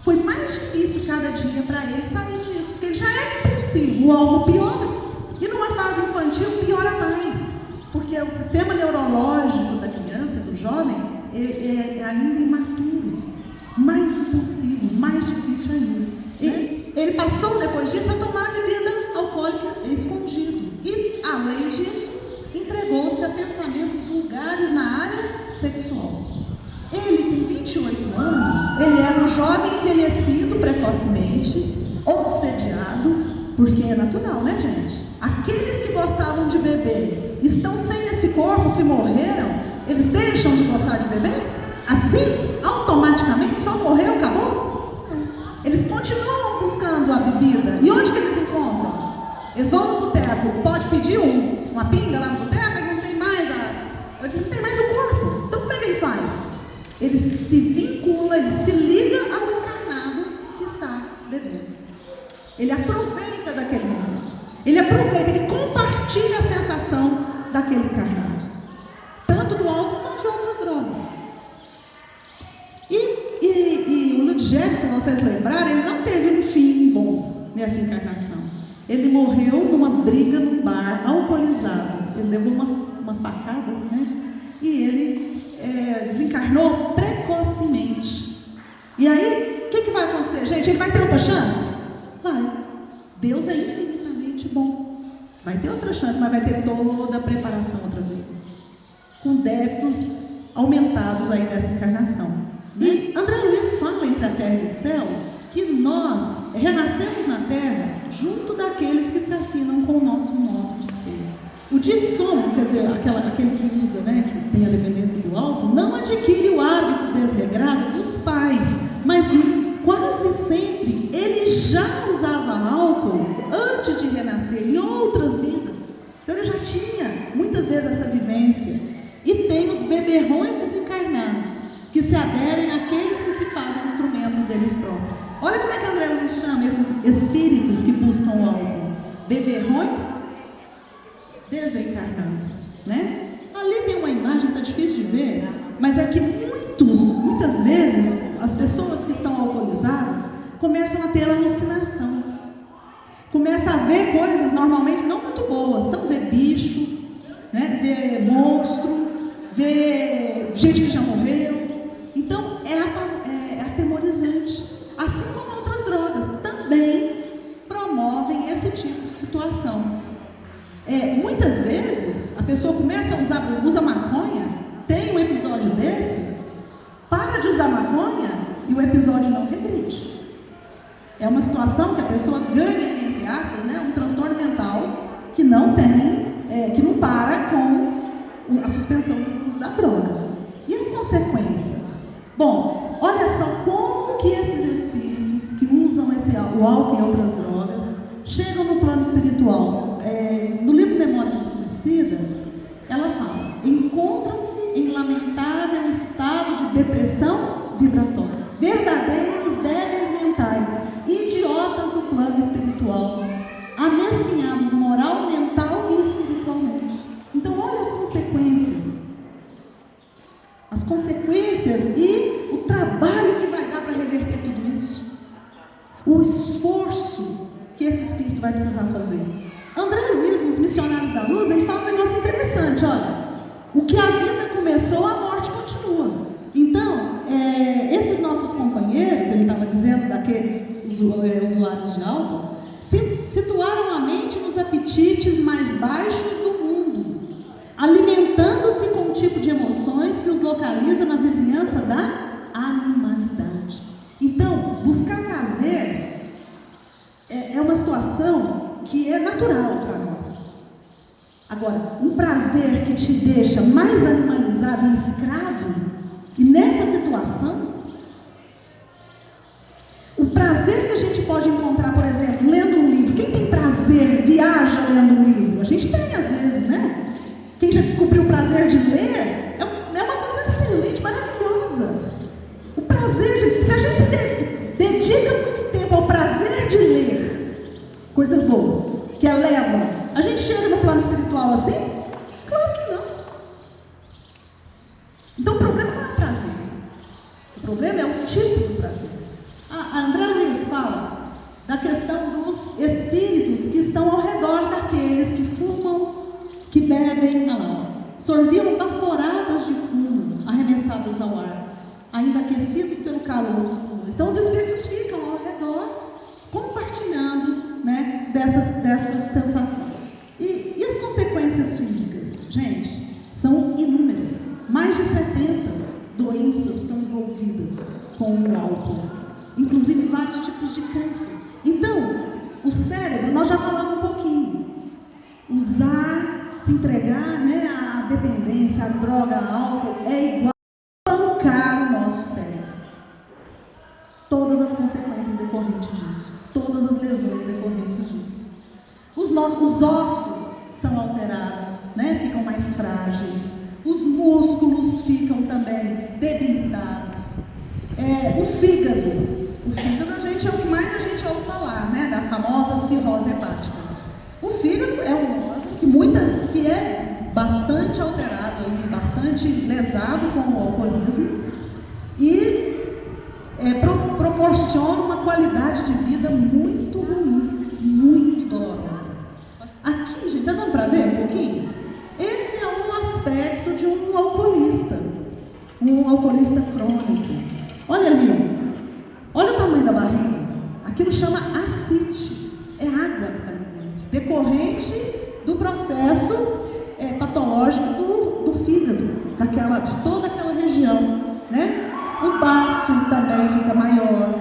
foi mais difícil cada dia para ele sair disso, porque ele já era impulsivo, algo piora. E numa fase infantil piora mais, porque o sistema neurológico da criança e do jovem é ainda imaturo, mais impulsivo, mais difícil ainda. Ele passou depois disso a tomar bebida alcoólica escondido. E, além disso, entregou-se a pensamentos vulgares na área sexual. Ele, com 28 anos, ele era um jovem envelhecido precocemente, obsediado, porque é natural, né, gente? Aqueles que gostavam de beber estão sem esse corpo, que morreram, eles deixam de gostar de beber? Assim, automaticamente, só morreu, acabou? Não. Eles continuam buscando a bebida. E onde que eles encontram? Eles vão no boteco, pode pedir uma pinga lá no boteco, ele não tem mais o corpo. Então como é que ele faz? Ele se vincula, ele se liga ao encarnado que está bebendo. Ele aproveita daquele momento. Ele compartilha a sensação daquele encarnado. Tanto do álcool quanto de outras drogas. E o Ludigério, se vocês lembrarem, ele não teve um fim bom nessa encarnação. Ele morreu numa briga num bar, alcoolizado. Ele levou uma facada, né? E ele desencarnou precocemente. E aí, o que vai acontecer, gente? Ele vai ter outra chance? Vai. Deus é infinitamente bom. Vai ter outra chance, mas vai ter toda a preparação outra vez, com débitos aumentados aí dessa encarnação. E André Luiz fala entre a terra e o céu que nós renascemos na terra junto daqueles que se afinam com o nosso modo de ser. O dipsômano, quer dizer, aquele que usa, né, que tem a dependência do álcool, não adquire o hábito desregrado dos pais, mas quase sempre ele já usava álcool antes de renascer, em outras vidas. Então ele já tinha muitas vezes essa vivência. E tem os beberrões desencarnados, que se aderem àqueles que se fazem instrumentos deles próprios. Olha como é que André Luiz chama esses espíritos que buscam o álcool: beberrões desencarnados, né? Ali tem uma imagem que está difícil de ver, mas é que muitas vezes as pessoas que estão alcoolizadas começam a ter alucinação, começam a ver coisas normalmente não muito boas. Então vê bicho, né? Vê monstro, vê gente que já morreu. Então situação. Muitas vezes a pessoa começa a usa maconha, tem um episódio desse, para de usar maconha e o episódio não regride. É uma situação que a pessoa ganha, entre aspas, né, um transtorno mental que não tem, que não para com a suspensão do uso da droga. E as consequências? Bom, olha só como que esses espíritos que usam o álcool e outras drogas chegam no plano espiritual. No livro Memórias do Suicida, ela fala: encontram-se em lamentável estado de depressão vibratória, verdadeiros débeis mentais, idiotas do plano espiritual, amesquinhados moral, mental e espiritualmente. Então olha as consequências. As consequências e o trabalho que vai dar para reverter tudo isso. O esforço que esse espírito vai precisar fazer. André Luiz, nos Missionários da Luz, ele fala um negócio interessante, olha. O que a vida começou, a morte continua. Então, esses nossos companheiros, ele estava dizendo daqueles usuários de álcool, situaram a mente nos apetites mais baixos do mundo, alimentando-se com um tipo de emoções que os localiza na vizinhança da animalidade. Então, buscar prazer é uma situação que é natural para nós. Agora, um prazer que te deixa mais animalizado e escravo, e nessa situação, o prazer que a gente pode encontrar, por exemplo, lendo um livro. Quem tem prazer, viaja lendo um livro? A gente tem às vezes, né? Quem já descobriu o prazer de ler, é uma coisa excelente, maravilhosa. O prazer se a gente se dedica muito tempo ao prazer de ler coisas boas, que elevam, a gente chega no plano espiritual assim? Claro que não. Então o problema não é o prazer. O problema é o tipo do prazer. A André Luiz fala da questão dos espíritos que estão ao redor daqueles que fumam, que bebem, sorviam baforadas de fumo arremessadas ao ar, ainda aquecidos pelo calor dos pulmões. Então os espíritos ficam ao redor, compartilhando, né, dessas sensações. E as consequências físicas? Gente, são inúmeras. Mais de 70 doenças estão envolvidas com o álcool, inclusive vários tipos de câncer. Então, o cérebro, nós já falamos um pouquinho, usar, se entregar, né, à dependência, à droga, ao álcool, é igual a pancar o nosso cérebro. Todas as consequências decorrentes disso, todas as lesões decorrentes disso. Os ossos são alterados, né, ficam mais frágeis, os músculos ficam também debilitados. O fígado a gente é o que mais a gente ouve falar, né, da famosa cirrose hepática. O fígado é um órgão que é bastante alterado, bastante lesado com o alcoolismo e proporciona uma qualidade de vida muito ruim, muito dolorosa. Aqui, gente, está dando para ver um pouquinho? Esse é um aspecto de um alcoolista crônico. Olha ali, olha o tamanho da barriga. Aquilo chama ascite, é água que está ali dentro, decorrente do processo patológico do fígado, de toda aquela região, né? O baço também fica maior.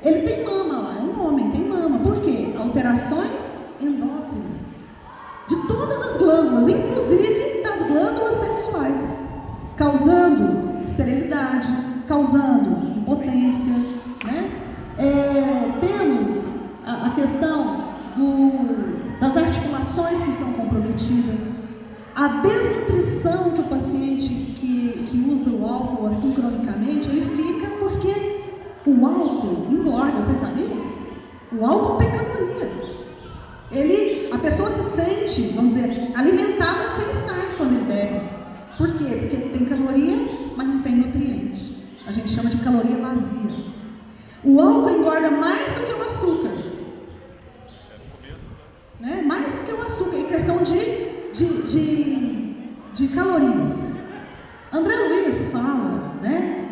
Ele tem mama lá, é um homem, tem mama. Por quê? Alterações endócrinas de todas as glândulas, inclusive das glândulas sexuais, causando esterilidade, causando impotência, né? Temos a questão das articulações que são comprometidas, a desnutrição que o paciente que usa o álcool assim cronicamente, ele fica porque o álcool engorda, vocês sabiam? O álcool tem caloria. A pessoa se sente, vamos dizer, alimentada sem estar quando ele bebe. Por quê? Porque tem caloria, mas não tem nutriente. A gente chama de caloria vazia. O álcool engorda mais do que o açúcar. Né? Mais do que o açúcar, em questão de calorias. André Luiz fala, né,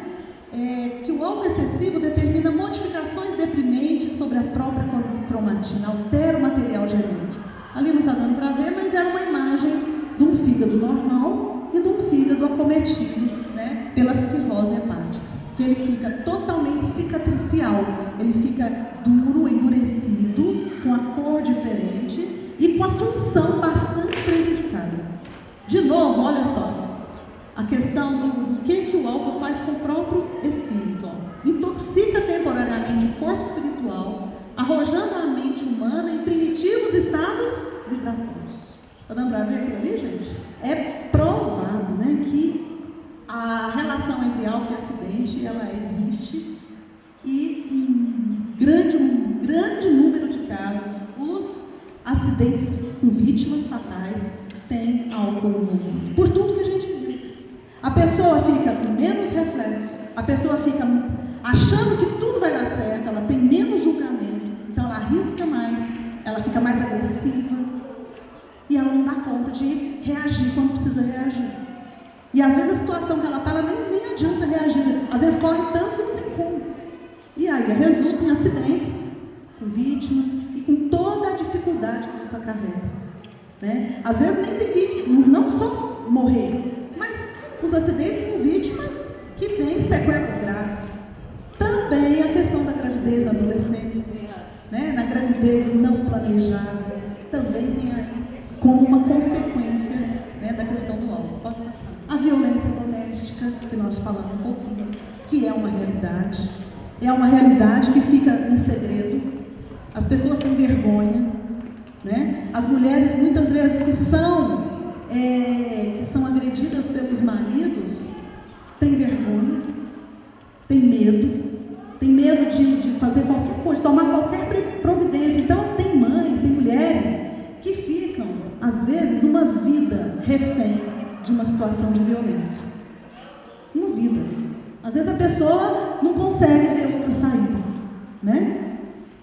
que o álcool excessivo determina modificações deprimentes sobre a própria cromatina, altera o material genético. Ali não está dando para ver, mas era uma imagem de um fígado normal e de um fígado acometido, né, pela cirrose hepática, que ele fica totalmente cicatricial, ele fica duro, endurecido, com a cor diferente e com a função bastante prejudicada. De novo, olha só, a questão do que o álcool faz com o próprio espírito. Ó. Intoxica temporariamente o corpo espiritual, arrojando a mente humana em primitivos estados vibratórios. Está dando para ver aquilo ali, gente? É provado, né, que a relação entre álcool e acidente, ela existe, e em um grande número de casos, os acidentes com vítimas fatais têm álcool envolvido. Por tudo que a gente viu. A pessoa fica com menos reflexo, a pessoa fica achando que tudo vai dar certo, ela tem menos julgamento, então ela arrisca mais, ela fica mais agressiva e ela não dá conta de reagir quando precisa reagir. E às vezes a situação que ela está, ela nem adianta reagir, às vezes corre tanto que não tem como. E aí resulta em acidentes com vítimas e com toda a dificuldade que isso acarreta. Né? Às vezes nem tem vítimas, não só morrer, mas os acidentes com vítimas que têm sequelas graves. Também a questão da gravidez na adolescência, né? Na gravidez não planejada, também tem aí como uma consequência, né, da questão do álcool. Pode passar. A violência doméstica, que nós falamos um pouquinho, que é uma realidade que fica em segredo, as pessoas têm vergonha, né? As mulheres muitas vezes que são agredidas pelos maridos, têm vergonha, têm medo de fazer qualquer coisa, de tomar qualquer providência. Então tem mães, tem mulheres que ficam, às vezes, uma vida refém de uma situação de violência. Uma vida. Às vezes a pessoa não consegue ver outra saída, né?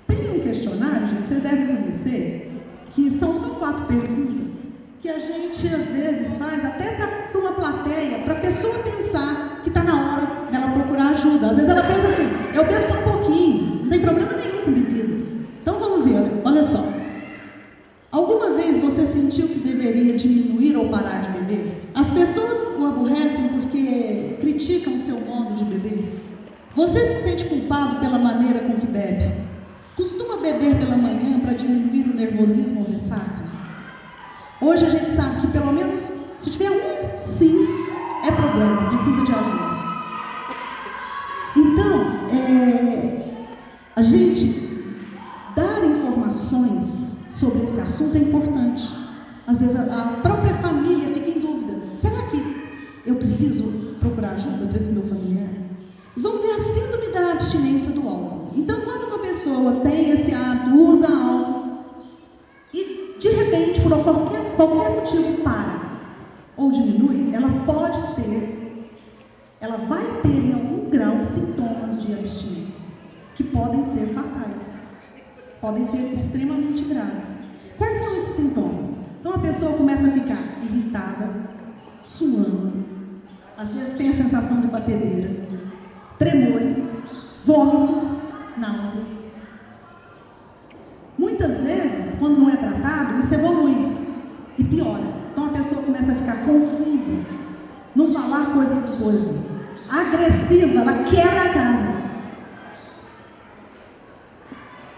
Tem um questionário, gente, vocês devem conhecer, que são só 4 perguntas, que a gente às vezes faz até para uma plateia, para a pessoa pensar que está na hora dela procurar ajuda. Às vezes ela pensa assim, eu bebo só um pouquinho, não tem problema nenhum com bebida. Então vamos ver, olha só. Alguma vez você sentiu que deveria diminuir ou parar de beber? As pessoas o aborrecem porque criticam o seu modo de beber? Você se sente culpado pela maneira com que bebe? Costuma beber pela manhã para diminuir o nervosismo ou ressaca? Hoje a gente sabe que pelo menos, se tiver um sim, é problema, precisa de ajuda. Então, a gente dar informações sobre esse assunto é importante. Às vezes a própria família fica em dúvida. Será que eu preciso procurar ajuda para esse meu familiar? E vamos ver a síndrome da abstinência do álcool. Então, quando uma pessoa tem esse hábito, usa álcool, e de repente, por qualquer motivo, para ou diminui, ela vai ter em algum grau sintomas de abstinência, que podem ser fatais, podem ser extremamente graves. Quais são esses sintomas? Então a pessoa começa a ficar irritada, suando, às vezes tem a sensação de batedeira, tremores, vômitos, náuseas. Muitas vezes, quando não é tratado, isso evolui e piora. Então a pessoa começa a ficar confusa, não falar coisa por coisa, agressiva, ela quebra a casa.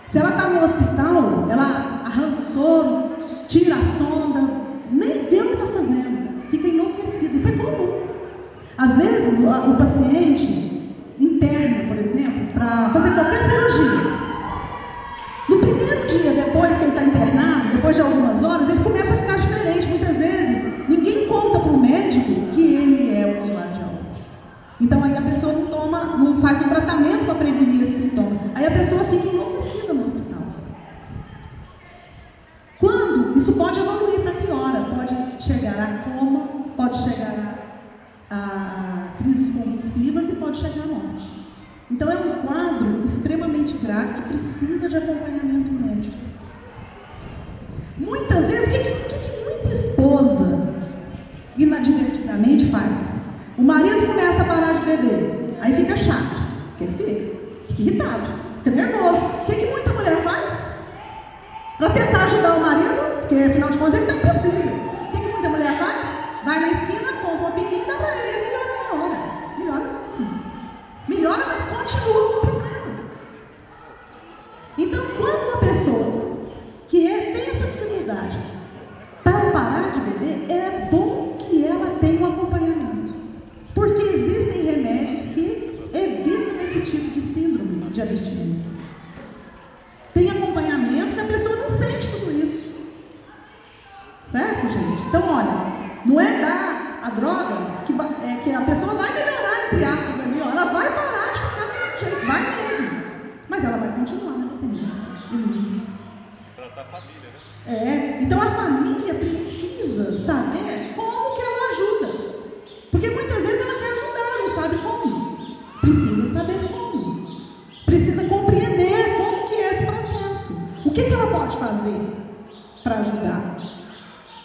Se ela está no hospital, ela arranca o soro, tira a sonda, nem vê o que está fazendo, fica enlouquecida. Isso é comum. Às vezes o paciente interna, por exemplo, para fazer qualquer cirurgia. No primeiro dia depois que ele está internado, depois de algumas horas, ele começa a ficar diferente. Muitas vezes ninguém conta para o médico que ele é um usuário de álcool. Então aí a pessoa não faz um tratamento para prevenir esses sintomas. Aí a pessoa fica enlouquecida no hospital. Quando isso pode evoluir para piora, pode chegar a coma, pode chegar a crises convulsivas e pode chegar à morte. Então é um quadro extremamente grave que precisa de acompanhamento médico. Muitas vezes, o que muita esposa inadvertidamente faz? O marido começa a parar de beber, aí fica chato, porque ele fica irritado, fica nervoso. O que muita mulher faz? Para tentar ajudar o marido, porque Certo, gente? Então, olha, não é dar a droga que a pessoa vai melhorar, entre aspas, ali, ó. Ela vai parar de ficar daquele jeito, vai mesmo. Mas ela vai continuar na dependência e no uso. Tratar a família, né? Então a família precisa saber como que ela ajuda. Porque muitas vezes ela quer ajudar, não sabe como. Precisa saber como. Precisa compreender como que é esse processo. O que ela pode fazer para ajudar?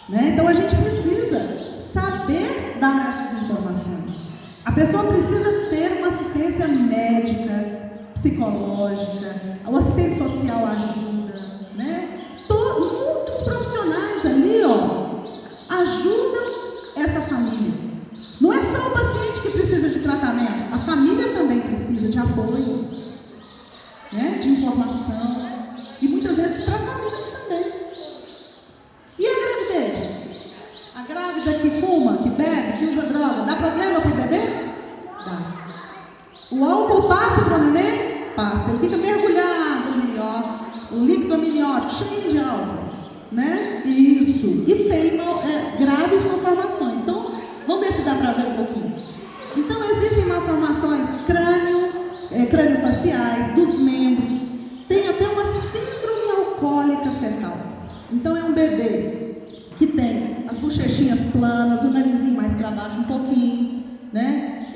Né? Então a gente precisa saber dar essas informações. A pessoa precisa ter uma assistência médica, psicológica, o assistente social ajuda, né? Muitos profissionais ali, ó, ajudam essa família. Não é só o paciente que precisa de tratamento, a família também precisa de apoio, né? De informação e muitas vezes de tratamento também. E a gravidez? A grávida que fuma, que bebe, que usa droga, dá problema para o bebê? Dá. O álcool passa para o neném? Passa. Ele fica mergulhado ali, ó, o líquido amniótico cheio de álcool, né? Isso. E tem graves malformações. Então, vamos ver se dá para ver um pouquinho. Então, existem malformações crâniofaciais, dos membros. Tem até uma síndrome alcoólica fetal. Então, é um bebê que tem as bochechinhas planas, o narizinho mais para baixo um pouquinho, né?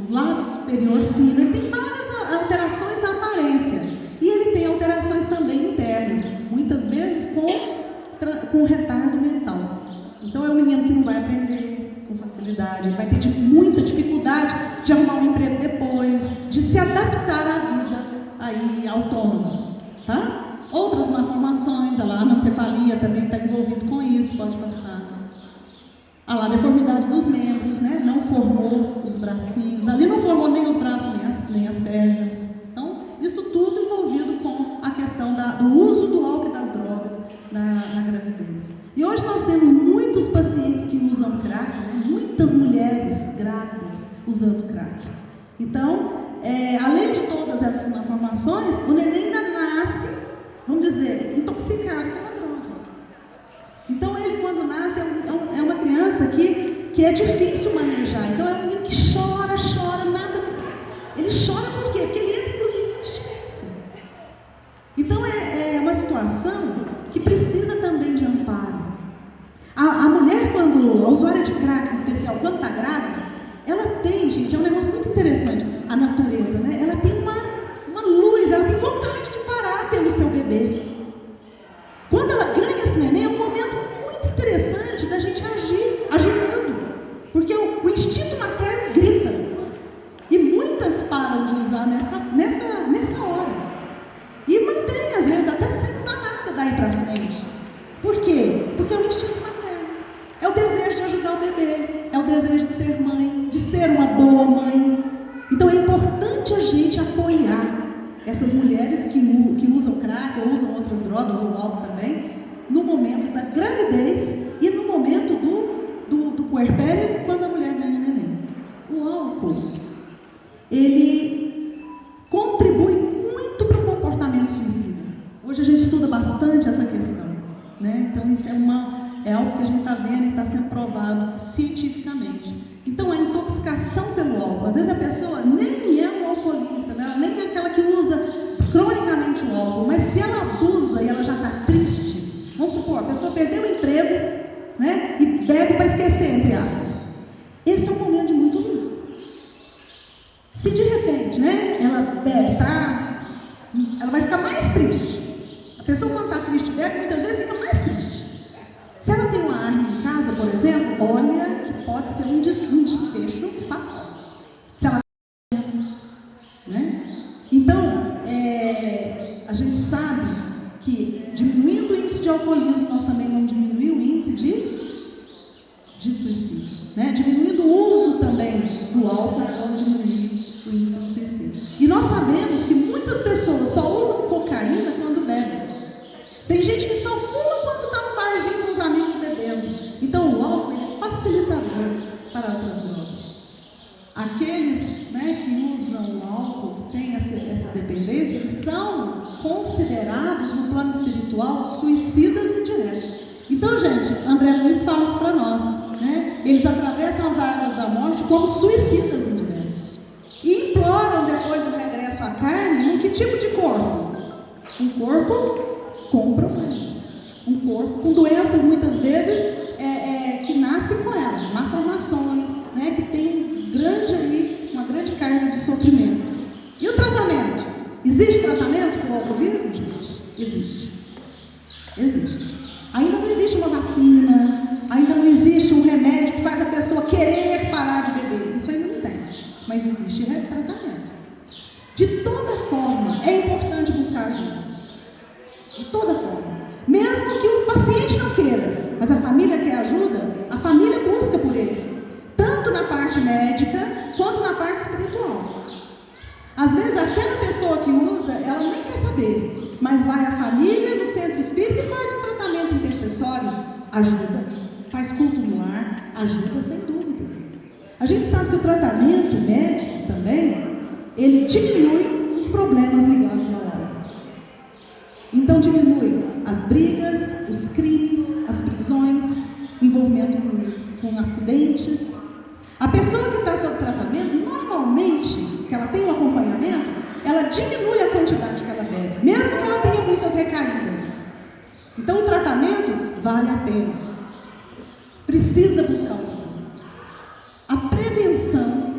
O lábio superior fino. Ele tem várias alterações na aparência. E ele tem alterações também internas, muitas vezes com retardo mental. Então é um menino que não vai aprender com facilidade, vai ter muita dificuldade de arrumar um emprego depois, de se adaptar à vida aí autônoma, tá? Outras malformações, a anencefalia também está envolvido com isso, pode passar. A deformidade dos membros, né? Não formou os bracinhos, ali não formou nem os braços nem as pernas. Então, isso tudo envolvido com a questão do uso do álcool e das drogas na gravidez. E hoje nós temos muitos pacientes que usam crack, né? Muitas mulheres grávidas usando crack. Então, além de todas essas malformações, o neném ainda nasce, vamos dizer, intoxicado pela droga. Então, ele quando nasce é uma criança que é difícil manejar. Então, é um menino que chora, nada. Ele chora por quê? Porque ele entra, inclusive, em abstinência. Então, é uma situação que precisa também de amparo. A mulher, a usuária de crack, em especial, quando está grávida, ela tem, gente, é um negócio muito interessante, a natureza, né? Ela tem uma luz, ela tem vontade de parar pelo seu bebê. Quando ela ganha esse neném, é um momento muito interessante da gente agir, ajudando. Porque o instinto materno grita. E muitas param de usar nessa hora. E mantém, às vezes, até sem usar nada daí para frente. Por quê? Porque é o instinto materno. É o desejo de ajudar o bebê. É o desejo de ser mãe, de ser uma boa mãe. Então é importante a gente apoiar essas mulheres que usam crack ou usam outras drogas ou álcool também, no momento da gravidez e no momento do puerpério, quando a mulher ganha o neném. O álcool, ele contribui muito para o comportamento suicida. Hoje a gente estuda bastante essa questão, né? Então isso é algo que a gente está vendo e está sendo provado cientificamente. Então a intoxicação pelo álcool, às vezes a pessoa nem é um alcoolista, né? Nem é aquela que usa cronicamente o álcool, mas se ela abusa e ela já está triste, vamos supor, a pessoa perdeu o emprego, né? E bebe para esquecer, entre aspas. Esse é um momento de muito risco. Se de repente, né, ela bebe, ela vai ficar mais triste. A pessoa quando está triste bebe, muitas vezes fica mais triste. Se ela tem uma arma em casa, por exemplo, olha que pode ser um desfecho fatal. Se ela né? Então, a gente sabe que diminuindo o índice de alcoolismo, nós também vamos diminuir o índice de suicídio. Né? Diminuindo o uso também do álcool, vamos diminuir o índice de suicídio. E nós sabemos que muitas pessoas só usam cocaína quando bebem. Tem gente que só fuma quando está num barzinho com os amigos bebendo. Então o álcool é facilitador para outras drogas. Aqueles, né, que usam o álcool, que têm essa dependência, eles são considerados no plano espiritual suicidas indiretos. André Luiz fala isso para nós, né? Eles atravessam as águas da morte como suicidas indiretos e imploram depois do regresso à carne, em que tipo de corpo? Um corpo com problemas, um corpo com doenças muitas vezes que nasce com ela, malformações, né? Que tem uma grande carga de sofrimento. E o tratamento? Existe tratamento para o alcoolismo, gente? Existe. Ainda não existe uma vacina, ainda não existe um remédio que faz a pessoa querer parar de beber. Isso ainda não tem, mas existe tratamento. De toda forma, é importante buscar ajuda. De toda forma. Mesmo que o paciente não queira, mas a família quer ajuda, a família busca por ele. Tanto na parte médica, quanto na parte espiritual. Às vezes, aquela pessoa que usa, ela nem quer saber, mas vai à família, no centro espírita e faz um tratamento intercessório. Ajuda. Faz culto no lar, ajuda sem dúvida. A gente sabe que o tratamento médico também, ele diminui os problemas ligados ao álcool. Então, diminui as brigas, os crimes, as prisões, o envolvimento com acidentes. A pessoa que está sob tratamento, normalmente, que ela tem um acompanhamento, ela diminui a quantidade que ela bebe, mesmo que ela tenha muitas recaídas. Então, o tratamento vale a pena. Precisa buscar o tratamento. A prevenção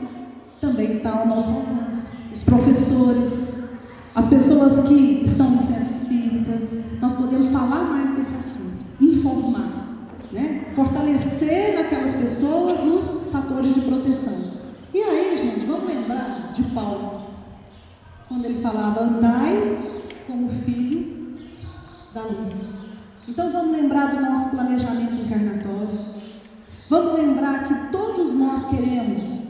também está ao nosso alcance. Os professores, as pessoas que estão no centro espírita, nós podemos falar mais desse assunto, informar, né? Fortalecer naquelas pessoas os fatores de proteção. E aí, gente, vamos lembrar de Paulo, quando ele falava: andai como filho da luz. Então vamos lembrar do nosso planejamento encarnatório. Vamos lembrar que todos nós queremos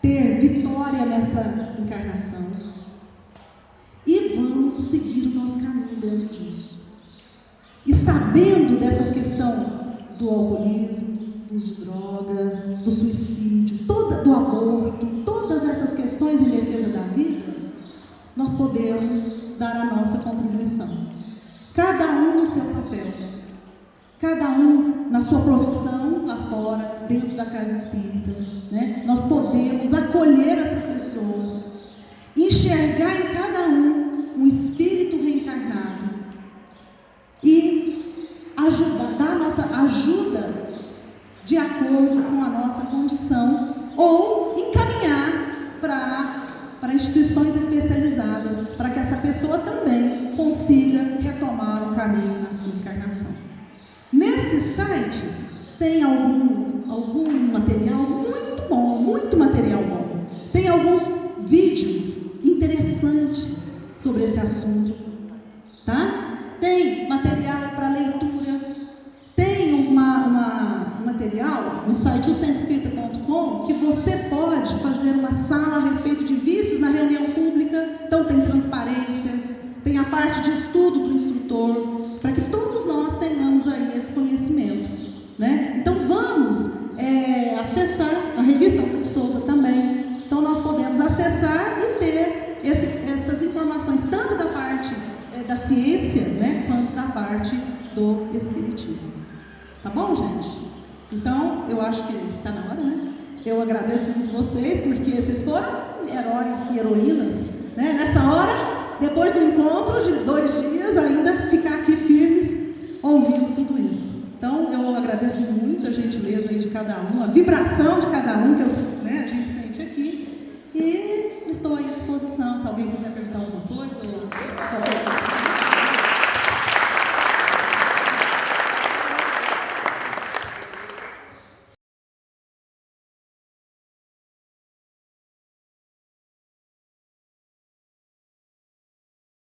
ter vitória nessa encarnação. E vamos seguir o nosso caminho dentro disso. E sabendo dessa questão do alcoolismo, do uso de droga, do suicídio, do aborto, todas essas questões em defesa da vida, nós podemos dar a nossa contribuição. Cada um no seu papel. Cada um na sua profissão lá fora, dentro da casa espírita, né? Nós podemos acolher essas pessoas, enxergar em cada um espírito reencarnado e dar a nossa ajuda de acordo com a nossa condição, ou encaminhar para instituições especializadas, para que essa pessoa também consiga retomar o caminho na sua encarnação. Nesses sites tem algum material muito material bom. Tem alguns vídeos interessantes sobre esse assunto, tá? Tem material para leitura, tem um material no site ocentespirita.com que você pode fazer uma sala a respeito de vícios na reunião pública. Então tem transparências, tem a parte de estudo do instrutor, para que todos nós tenhamos aí esse conhecimento, né? Então vamos acessar a revista Alta de Souza também. Então nós podemos acessar e ter essas informações, tanto da parte da ciência, né, quanto da parte do espiritismo. Tá bom, gente? Então, eu acho que está na hora, né? Eu agradeço muito vocês, porque vocês foram heróis e heroínas, né? Nessa hora, depois do encontro de 2 dias, ainda ficar aqui firmes, ouvindo tudo isso. Então, eu agradeço muito a gentileza aí de cada um, a vibração de